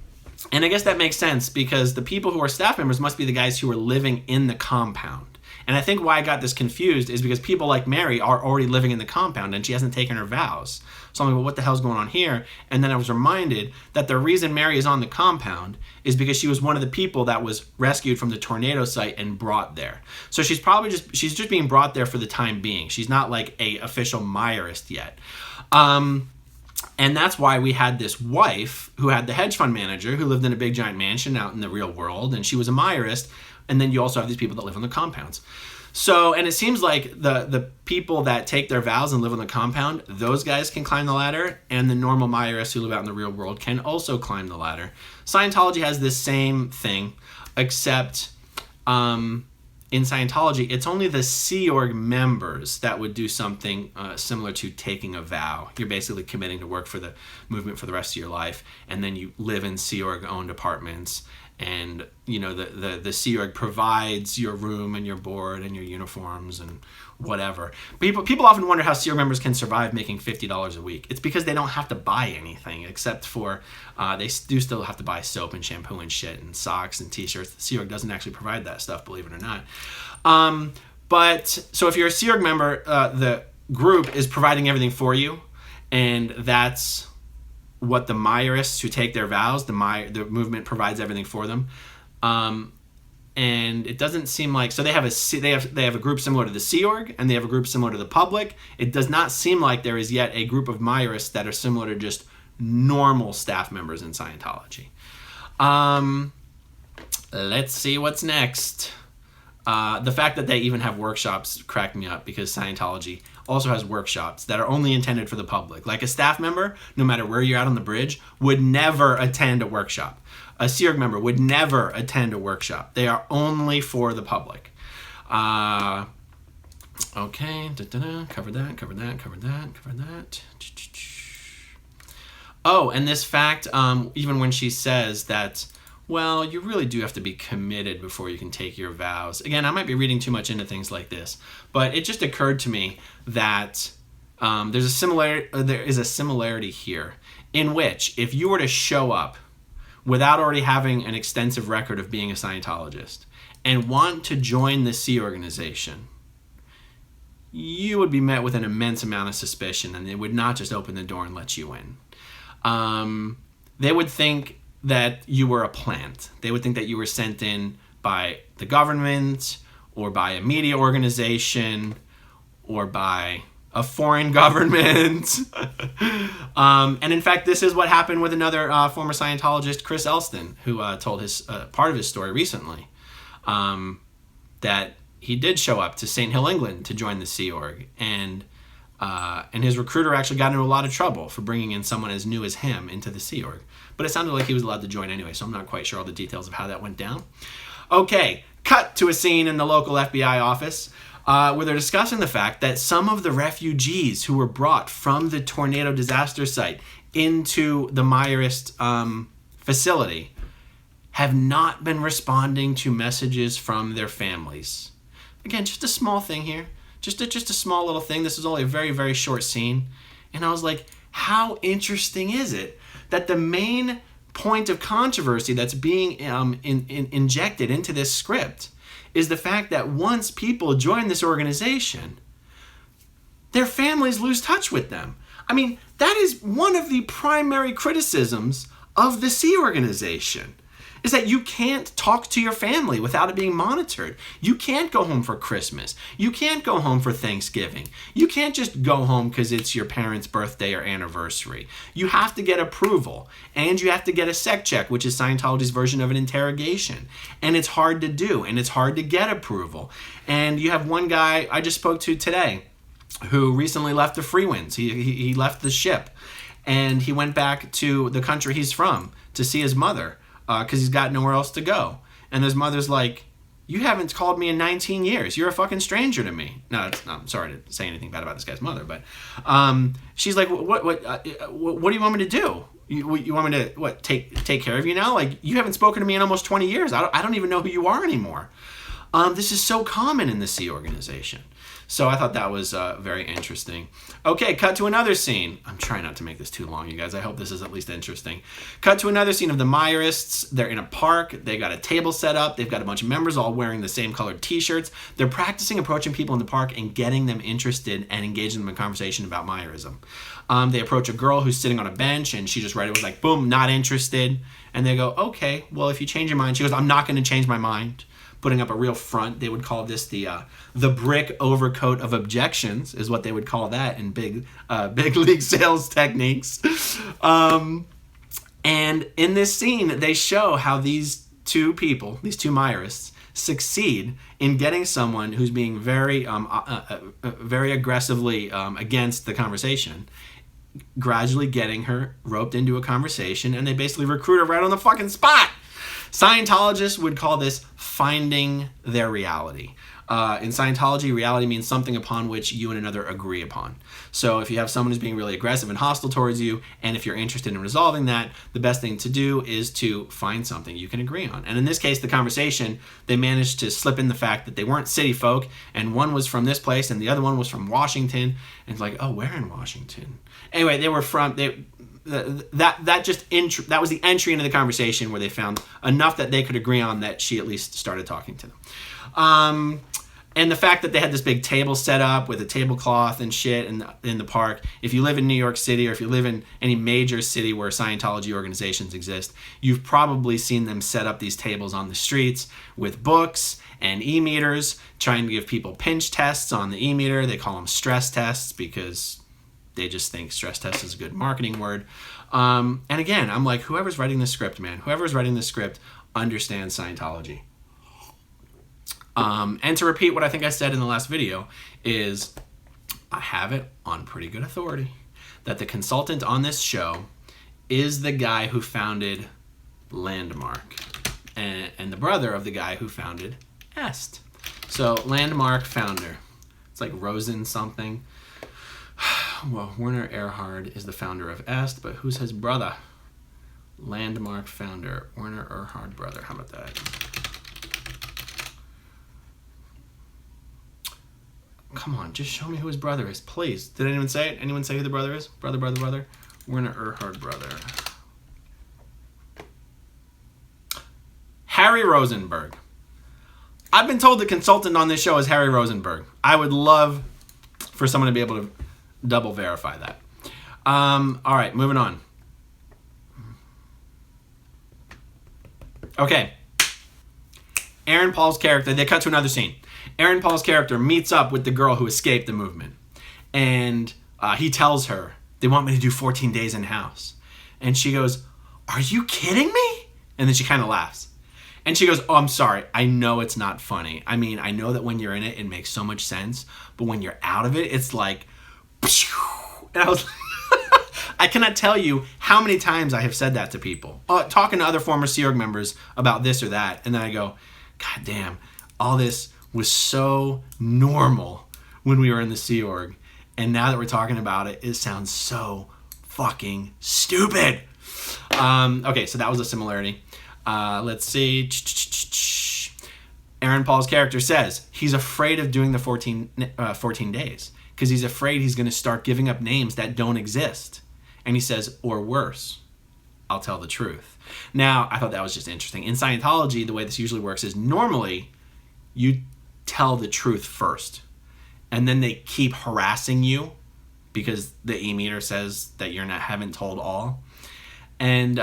I guess that makes sense because the people who are staff members must be the guys who are living in the compound. And I think why I got this confused is because people like Mary are already living in the compound and she hasn't taken her vows. So I'm like, well, what the hell's going on here? And then I was reminded that the reason Mary is on the compound is because she was one of the people that was rescued from the tornado site and brought there. So she's just being brought there for the time being. She's not like a official Myerist yet. And that's why we had this wife who had the hedge fund manager who lived in a big giant mansion out in the real world, and she was a Myerist. And then you also have these people that live on the compounds. So, and it seems like the people that take their vows and live on the compound, those guys can climb the ladder, and the normal Myerists who live out in the real world can also climb the ladder. Scientology has this same thing, except in Scientology, it's only the Sea Org members that would do something similar to taking a vow. You're basically committing to work for the movement for the rest of your life, and then you live in Sea Org-owned apartments. And, you know, the Sea Org provides your room and your board and your uniforms and whatever. People often wonder how Sea Org members can survive making $50 a week. It's because they don't have to buy anything except for they do still have to buy soap and shampoo and shit and socks and t-shirts. The Sea Org doesn't actually provide that stuff, believe it or not. But so if you're a Sea Org member, the group is providing everything for you, and that's what the Myerists who take their vows, the movement provides everything for them, and it doesn't seem like they have a group similar to the Sea Org, and they have a group similar to the public. It does not seem like there is yet a group of Myerists that are similar to just normal staff members in Scientology. Let's see what's next. The fact that they even have workshops cracked me up because Scientology also has workshops that are only intended for the public. Like a staff member, no matter where you're at on the bridge, would never attend a workshop. A Sea Org member would never attend a workshop. They are only for the public. Okay, cover that. Oh, and this fact, even when she says that, well, you really do have to be committed before you can take your vows. Again, I might be reading too much into things like this, but it just occurred to me that there is a similarity here in which if you were to show up without already having an extensive record of being a Scientologist and want to join the Sea organization, you would be met with an immense amount of suspicion, and they would not just open the door and let you in. They would think that you were a plant. They would think that you were sent in by the government or by a media organization or by a foreign government. And in fact, this is what happened with another former Scientologist, Chris Elston, who told his part of his story recently, that he did show up to St. Hill, England to join the Sea Org, and his recruiter actually got into a lot of trouble for bringing in someone as new as him into the Sea Org. But it sounded like he was allowed to join anyway, so I'm not quite sure all the details of how that went down. Okay, cut to a scene in the local FBI office. where they're discussing the fact that some of the refugees who were brought from the tornado disaster site into the Meyerist facility have not been responding to messages from their families. Again, just a small thing here. Just a small little thing. This is only a very, very short scene. And I was like, how interesting is it that the main point of controversy that's being injected into this script is the fact that once people join this organization, their families lose touch with them. I mean, that is one of the primary criticisms of the Sea organization, is that you can't talk to your family without it being monitored. You can't go home for Christmas. You can't go home for Thanksgiving. You can't just go home because it's your parents' birthday or anniversary. You have to get approval, and you have to get a sec check, which is Scientology's version of an interrogation. And it's hard to do, and it's hard to get approval. And you have one guy I just spoke to today who recently left the Freewinds. He left the ship, and he went back to the country he's from to see his mother, because he's got nowhere else to go. And his mother's like, you haven't called me in 19 years. You're a fucking stranger to me. No, I'm sorry to say anything bad about this guy's mother, but she's like, what do you want me to do? You want me to take care of you now? Like, you haven't spoken to me in almost 20 years. I don't even know who you are anymore. This is so common in the Sea organization. So I thought that was very interesting. Okay, cut to another scene. I'm trying not to make this too long, you guys. I hope this is at least interesting. Cut to another scene of the Meyerists. They're in a park. They got a table set up. They've got a bunch of members all wearing the same colored t-shirts. They're practicing approaching people in the park and getting them interested and engaging them in conversation about Meyerism. They approach a girl who's sitting on a bench, and she just right away was like, boom, not interested. And they go, okay, well, if you change your mind. She goes, I'm not going to change my mind. Putting up a real front. They would call this the brick overcoat of objections, is what they would call that in big league sales techniques. And in this scene, they show how these two people, these two Meyerists, succeed in getting someone who's being very aggressively against the conversation, gradually getting her roped into a conversation, and they basically recruit her right on the fucking spot. Scientologists would call this finding their reality. In Scientology, reality means something upon which you and another agree upon. So if you have someone who's being really aggressive and hostile towards you, and if you're interested in resolving that, the best thing to do is to find something you can agree on. And in this case, the conversation, they managed to slip in the fact that they weren't city folk, and one was from this place, and the other one was from Washington. And it's like, oh, where in Washington? Anyway, they were from... That was the entry into the conversation where they found enough that they could agree on that she at least started talking to them. And the fact that they had this big table set up with a tablecloth and shit in the park. If you live in New York City, or if you live in any major city where Scientology organizations exist, you've probably seen them set up these tables on the streets with books and e-meters, trying to give people pinch tests on the e-meter. They call them stress tests because they just think stress test is a good marketing word. And again, I'm like, whoever's writing this script, man, whoever's writing this script understands Scientology. And to repeat what I think I said in the last video is, I have it on pretty good authority that the consultant on this show is the guy who founded Landmark and the brother of the guy who founded Est. So Landmark founder, it's like Rosen something. Well, Werner Erhard is the founder of Est, but who's his brother? Landmark founder, Werner Erhard brother. How about that? Come on, just show me who his brother is, please. Did anyone say it? Anyone say who the brother is? Brother. Werner Erhard brother. Harry Rosenberg. I've been told the consultant on this show is Harry Rosenberg. I would love for someone to be able to double verify that. All right, moving on. Okay. Aaron Paul's character, they cut to another scene. Aaron Paul's character meets up with the girl who escaped the movement. And he tells her, they want me to do 14 days in house. And she goes, are you kidding me? And then she kind of laughs. And she goes, oh, I'm sorry. I know it's not funny. I mean, I know that when you're in it, it makes so much sense. But when you're out of it, it's like... And I was... I cannot tell you how many times I have said that to people. Talking to other former Sea Org members about this or that. And then I go, God damn, all this was so normal when we were in the Sea Org. And now that we're talking about it, it sounds so fucking stupid. Okay, so that was a similarity. Let's see. Aaron Paul's character says he's afraid of doing the 14 days because he's afraid he's going to start giving up names that don't exist. And he says, or worse, I'll tell the truth. Now, I thought that was just interesting. In Scientology, the way this usually works is normally you tell the truth first, and then they keep harassing you because the e-meter says that you haven't told all, and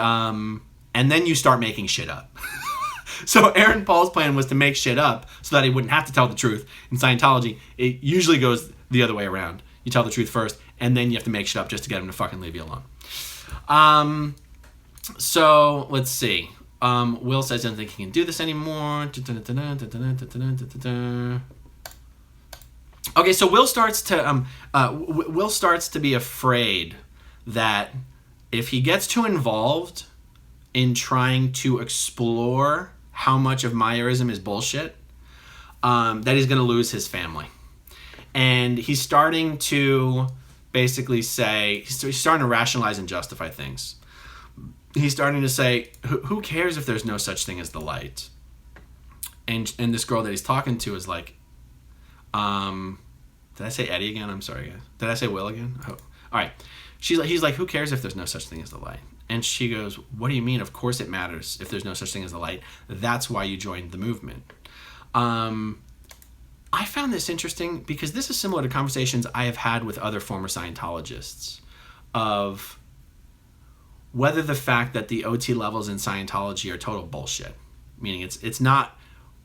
then you start making shit up. So Aaron Paul's plan was to make shit up so that he wouldn't have to tell the truth. In Scientology, it usually goes the other way around. You tell the truth first, and then you have to make shit up just to get him to fucking leave you alone. So let's see. Will says he doesn't think he can do this anymore. Okay, so Will starts to be afraid that if he gets too involved in trying to explore how much of Meyerism is bullshit, that he's going to lose his family. And he's starting to basically say, he's starting to rationalize and justify things. He's starting to say, who cares if there's no such thing as the light? And this girl that he's talking to is like, did I say Eddie again? I'm sorry, guys. Did I say Will again? Oh. All right. He's like, who cares if there's no such thing as the light? And she goes, what do you mean? Of course it matters if there's no such thing as the light. That's why you joined the movement. I found this interesting because this is similar to conversations I have had with other former Scientologists of whether the fact that the OT levels in Scientology are total bullshit. Meaning it's not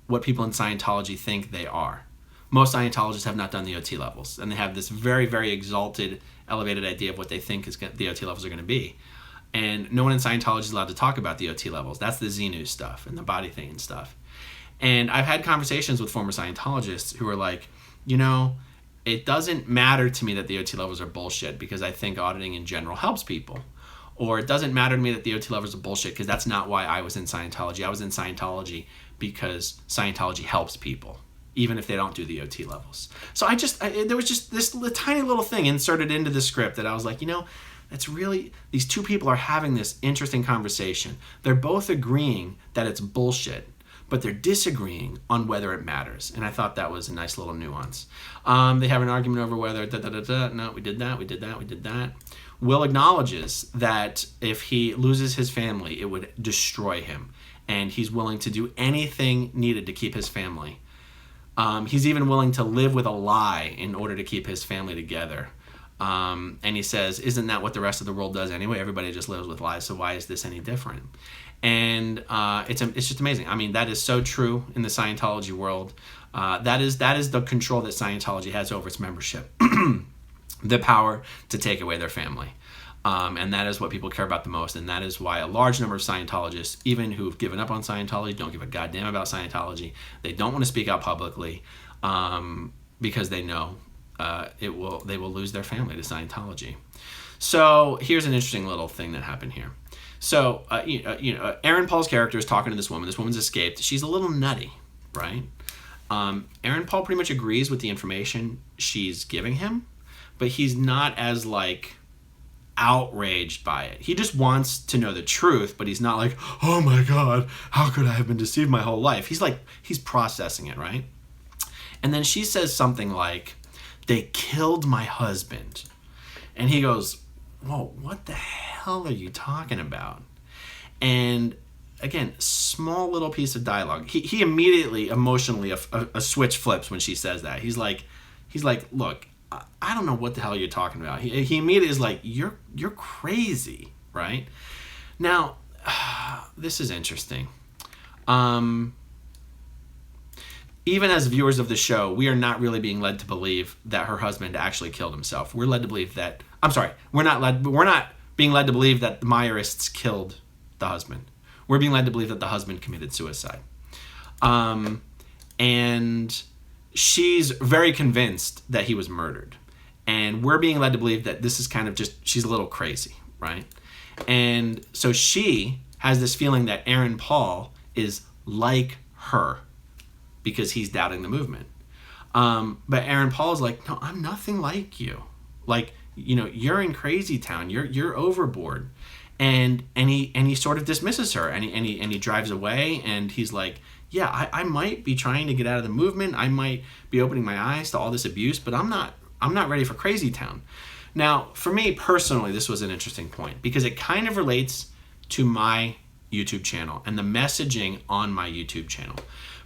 what people in Scientology think they are. Most Scientologists have not done the OT levels, and they have this very, very exalted, elevated idea of what they think the OT levels are going to be. And no one in Scientology is allowed to talk about the OT levels. That's the Xenu stuff and the body thing and stuff. And I've had conversations with former Scientologists who are like, it doesn't matter to me that the OT levels are bullshit because I think auditing in general helps people. Or it doesn't matter to me that the OT levels are bullshit because that's not why I was in Scientology. I was in Scientology because Scientology helps people, even if they don't do the OT levels. So there was just this tiny little thing inserted into the script that I was like, that's really, these two people are having this interesting conversation. They're both agreeing that it's bullshit, but they're disagreeing on whether it matters. And I thought that was a nice little nuance. They have an argument over whether, no, we did that. Will acknowledges that if he loses his family, it would destroy him. And he's willing to do anything needed to keep his family. He's even willing to live with a lie in order to keep his family together. And he says, isn't that what the rest of the world does anyway? Everybody just lives with lies, so why is this any different? And it's just amazing. I mean, that is so true in the Scientology world. That is the control that Scientology has over its membership. The power to take away their family. And that is what people care about the most. And that is why a large number of Scientologists, even who've given up on Scientology, don't give a goddamn about Scientology. They don't want to speak out publicly because they know they will lose their family to Scientology. So here's an interesting little thing that happened here. So Aaron Paul's character is talking to this woman. This woman's escaped. She's a little nutty, right? Aaron Paul pretty much agrees with the information she's giving him, but he's not as outraged by it. He just wants to know the truth, but he's not like, oh my God, how could I have been deceived my whole life? He's processing it, right? And then she says something like, they killed my husband. And he goes, whoa, what the hell are you talking about? And again, small little piece of dialogue. He immediately, emotionally, a switch flips when she says that. He's like, look, I don't know what the hell you're talking about. He immediately is like, you're crazy, right? Now, this is interesting. Even as viewers of the show, we are not really being led to believe that her husband actually killed himself. We're led to believe that, we're not being led to believe that the Meyerists killed the husband. We're being led to believe that the husband committed suicide. And she's very convinced that he was murdered. And we're being led to believe that this is kind of just, she's a little crazy, right? And so she has this feeling that Aaron Paul is like her. because he's doubting the movement. But Aaron Paul is like, no, I'm nothing like you. Like, you're in crazy town. You're overboard. And he sort of dismisses her, and he drives away, and he's like, yeah, I might be trying to get out of the movement. I might be opening my eyes to all this abuse, but I'm not ready for crazy town. Now, for me personally, this was an interesting point because it kind of relates to my YouTube channel and the messaging on my YouTube channel.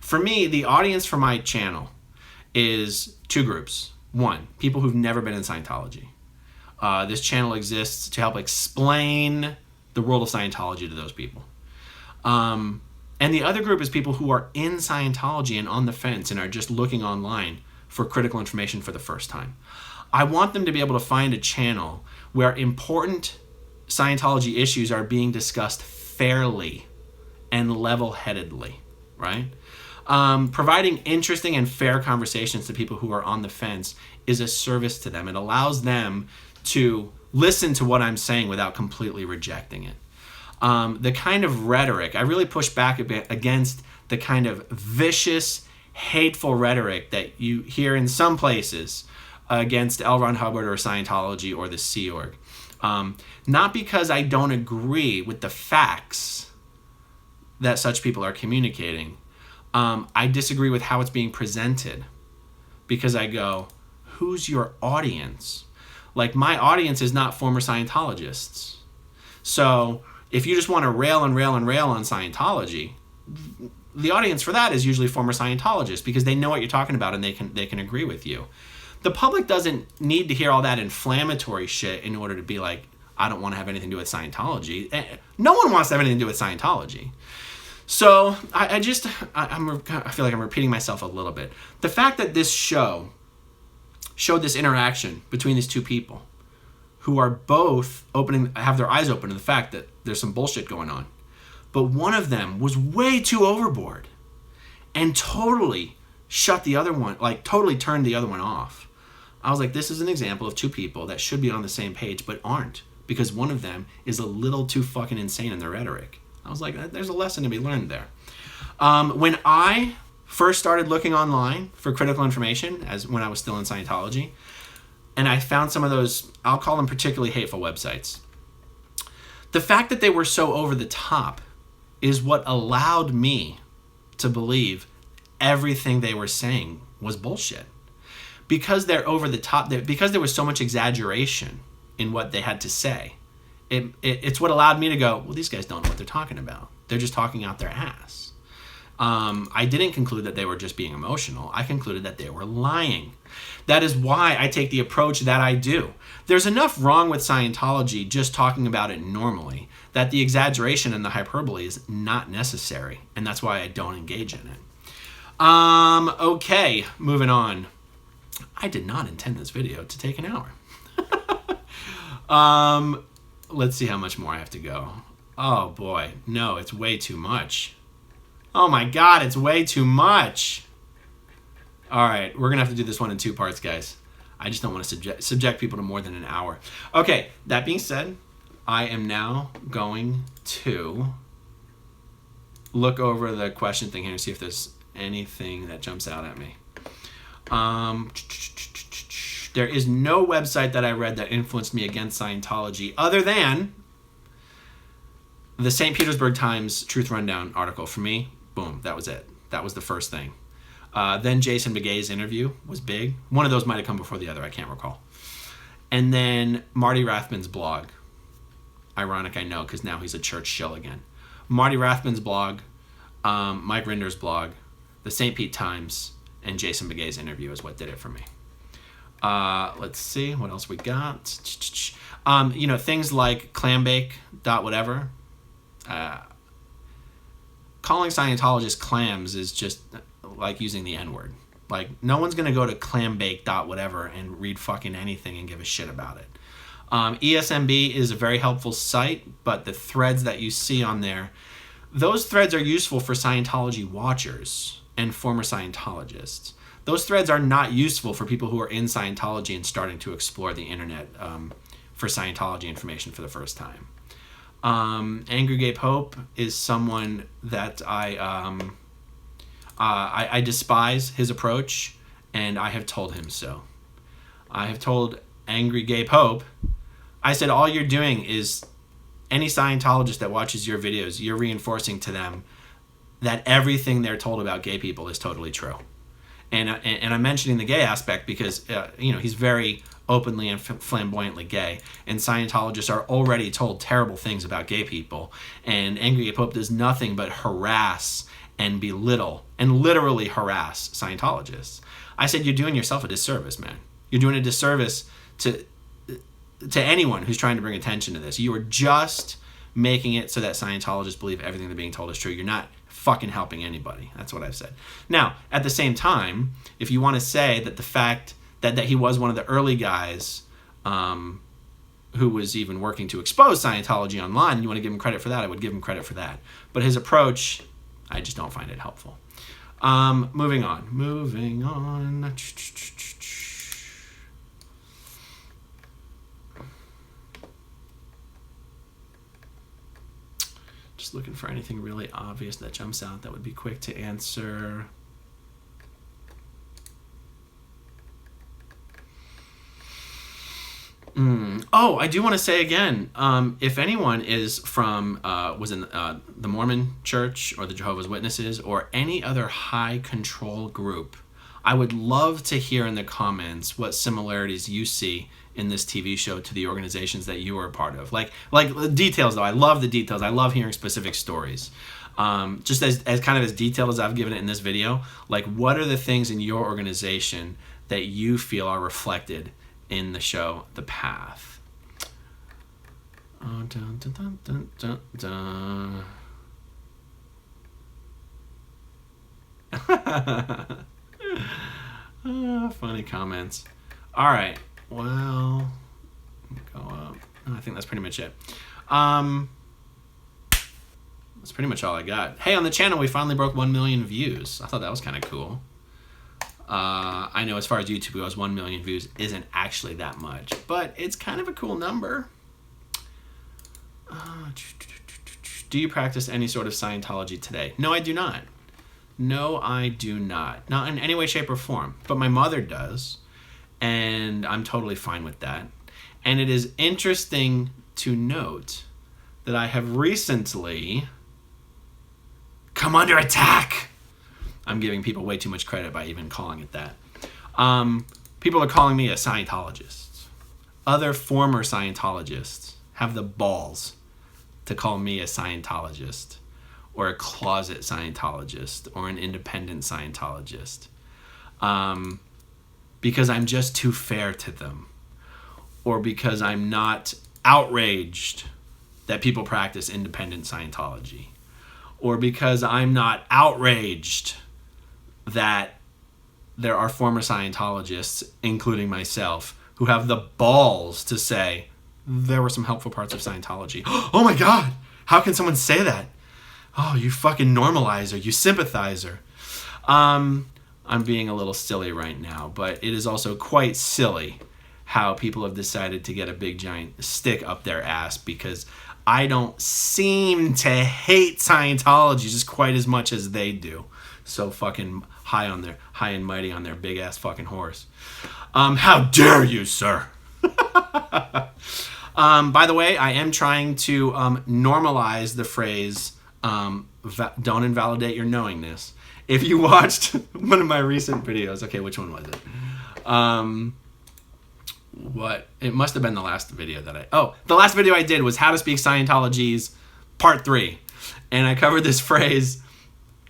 For me, the audience for my channel is two groups. One, people who've never been in Scientology. This channel exists to help explain the world of Scientology to those people. And the other group is people who are in Scientology and on the fence and are just looking online for critical information for the first time. I want them to be able to find a channel where important Scientology issues are being discussed fairly and level-headedly, right? Providing interesting and fair conversations to people who are on the fence is a service to them. It allows them to listen to what I'm saying without completely rejecting it. The kind of rhetoric, I really push back a bit against the kind of vicious, hateful rhetoric that you hear in some places against L. Ron Hubbard or Scientology or the Sea Org. Not because I don't agree with the facts that such people are communicating. I disagree with how it's being presented because I go, who's your audience? Like, my audience is not former Scientologists. So if you just want to rail and rail and rail on Scientology, the audience for that is usually former Scientologists because they know what you're talking about and they can agree with you. The public doesn't need to hear all that inflammatory shit in order to be like, I don't want to have anything to do with Scientology. No one wants to have anything to do with Scientology. So I feel like I'm repeating myself a little bit. The fact that this show showed this interaction between these two people who are both have their eyes open to the fact that there's some bullshit going on. But one of them was way too overboard and totally shut the other one, like totally turned the other one off. I was like, this is an example of two people that should be on the same page but aren't because one of them is a little too fucking insane in their rhetoric. I was like, there's a lesson to be learned there. When I first started looking online for critical information, as when I was still in Scientology, and I found some of those, I'll call them particularly hateful websites, the fact that they were so over the top is what allowed me to believe everything they were saying was bullshit. Because they're over the top, because there was so much exaggeration in what they had to say, it's what allowed me to go, well, these guys don't know what they're talking about. They're just talking out their ass. I didn't conclude that they were just being emotional. I concluded that they were lying. That is why I take the approach that I do. There's enough wrong with Scientology just talking about it normally that the exaggeration and the hyperbole is not necessary, and that's why I don't engage in it. Okay, moving on. I did not intend this video to take an hour. Let's see how much more I have to go. Oh boy, no, it's way too much. Oh my God, it's way too much. All right, we're gonna have to do this one in two parts, guys. I just don't want to subject people to more than an hour. Okay, that being said, I am now going to look over the question thing here and see if there's anything that jumps out at me. There is no website that I read that influenced me against Scientology other than the St. Petersburg Times Truth Rundown article. For me, boom, that was it. That was the first thing. Then Jason Begay's interview was big. One of those might have come before the other. I can't recall. And then Marty Rathman's blog. Ironic, I know, because now he's a church shill again. Marty Rathman's blog, Mike Rinder's blog, the St. Pete Times, and Jason Begay's interview is what did it for me. Let's see what else we got. Things like clambake dot whatever. Calling Scientologists clams is just like using the N-word. Like, no one's gonna go to clambake dot whatever and read fucking anything and give a shit about it. ESMB is a very helpful site, but the threads that you see on there, those threads are useful for Scientology watchers and former Scientologists. Those threads are not useful for people who are in Scientology and starting to explore the internet for Scientology information for the first time. Angry Gay Pope is someone that I despise his approach, and I have told him so. I have told Angry Gay Pope, I said, all you're doing is, any Scientologist that watches your videos, you're reinforcing to them that everything they're told about gay people is totally true. And I'm mentioning the gay aspect because, he's very openly and flamboyantly gay, and Scientologists are already told terrible things about gay people, and Angry Gay Pope does nothing but harass and belittle and literally harass Scientologists. I said, you're doing yourself a disservice, man. You're doing a disservice to anyone who's trying to bring attention to this. You are just making it so that Scientologists believe everything they're being told is true. You're not fucking helping anybody. That's what I've said. Now, at the same time, if you want to say that the fact that he was one of the early guys who was even working to expose Scientology online, you want to give him credit for that, I would give him credit for that. But his approach, I just don't find it helpful. Moving on. Just looking for anything really obvious that jumps out that would be quick to answer. Oh, I do want to say again, if anyone is from, was in the Mormon Church or the Jehovah's Witnesses or any other high control group, I would love to hear in the comments what similarities you see in this TV show to the organizations that you are a part of. Like details, though. I love the details. I love hearing specific stories. Just as kind of as detailed as I've given it in this video, like what are the things in your organization that you feel are reflected in the show The Path? Dun, dun, dun, dun, dun, dun. Funny comments. All right. Well, go up. I think that's pretty much it. That's pretty much all I got. Hey, on the channel, we finally broke 1 million views. I thought that was kind of cool. I know as far as YouTube goes, 1 million views isn't actually that much, but it's kind of a cool number. Do you practice any sort of Scientology today? No, I do not. No, I do not. Not in any way, shape, or form. But my mother does, and I'm totally fine with that. And it is interesting to note that I have recently come under attack. I'm giving people way too much credit by even calling it that. People are calling me a Scientologist. Other former Scientologists have the balls to call me a Scientologist or a closet Scientologist or an independent Scientologist because I'm just too fair to them, or because I'm not outraged that people practice independent Scientology, or because I'm not outraged that there are former Scientologists, including myself, who have the balls to say there were some helpful parts of Scientology. Oh my God, how can someone say that? Oh, you fucking normalizer, you sympathizer. I'm being a little silly right now, but it is also quite silly how people have decided to get a big giant stick up their ass because I don't seem to hate Scientology just quite as much as they do. So fucking high and mighty on their big ass fucking horse. How dare you, sir? By the way, I am trying to normalize the phrase don't invalidate your knowingness. If you watched one of my recent videos, okay, which one was it? It must have been the last video the last video I did was How to Speak Scientology's Part 3. And I covered this phrase,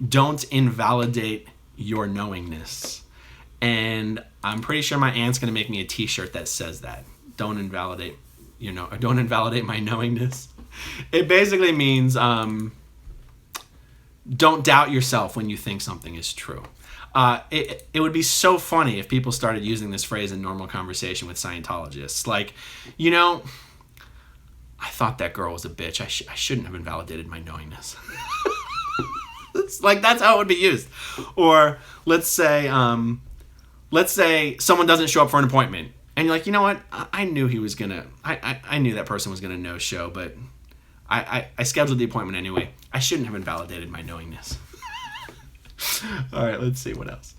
don't invalidate your knowingness. And I'm pretty sure my aunt's going to make me a t-shirt that says that. Don't invalidate my knowingness. It basically means don't doubt yourself when you think something is true. It would be so funny if people started using this phrase in normal conversation with Scientologists. Like, I thought that girl was a bitch. I shouldn't have invalidated my knowingness. It's like, that's how it would be used. Or let's say someone doesn't show up for an appointment. And you're like, you know what? I knew he was going to... I knew that person was going to no-show, but I scheduled the appointment anyway. I shouldn't have invalidated my knowingness. All right, let's see what else.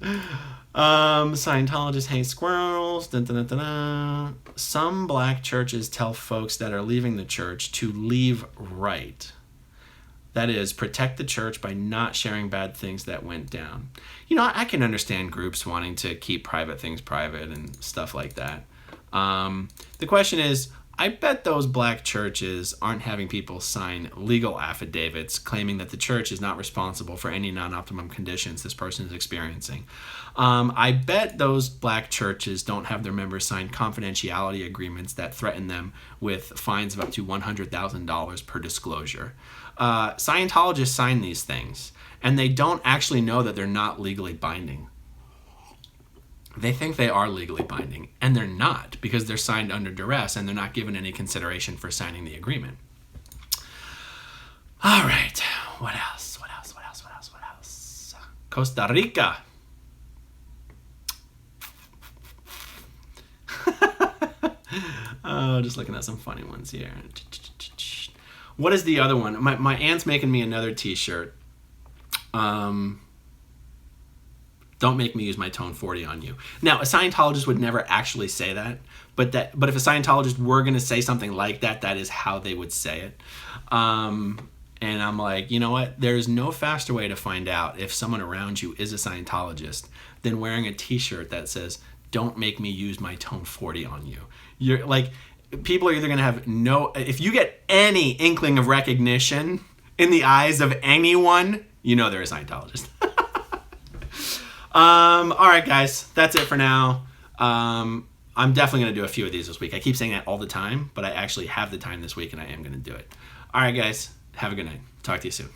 Scientologists hate squirrels. Dun, dun, dun, dun, dun. Some black churches tell folks that are leaving the church to leave right. That is, protect the church by not sharing bad things that went down. I can understand groups wanting to keep private things private and stuff like that. The question is, I bet those black churches aren't having people sign legal affidavits claiming that the church is not responsible for any non-optimum conditions this person is experiencing. I bet those black churches don't have their members sign confidentiality agreements that threaten them with fines of up to $100,000 per disclosure. Scientologists sign these things, and they don't actually know that they're not legally binding. They think they are legally binding, and they're not, because they're signed under duress and they're not given any consideration for signing the agreement. All right, what else? Costa Rica. Oh, just looking at some funny ones here. What is the other one? My aunt's making me another t-shirt. Don't make me use my tone 40 on you. Now, a Scientologist would never actually say that, but if a Scientologist were going to say something like that, that is how they would say it. And I'm like, you know what? There's no faster way to find out if someone around you is a Scientologist than wearing a t-shirt that says, don't make me use my tone 40 on you. You're like, people are either going to have if you get any inkling of recognition in the eyes of anyone, they're a Scientologist. All right, guys, that's it for now. I'm definitely going to do a few of these this week. I keep saying that all the time, but I actually have the time this week, and I am going to do it. All right, guys, have a good night. Talk to you soon.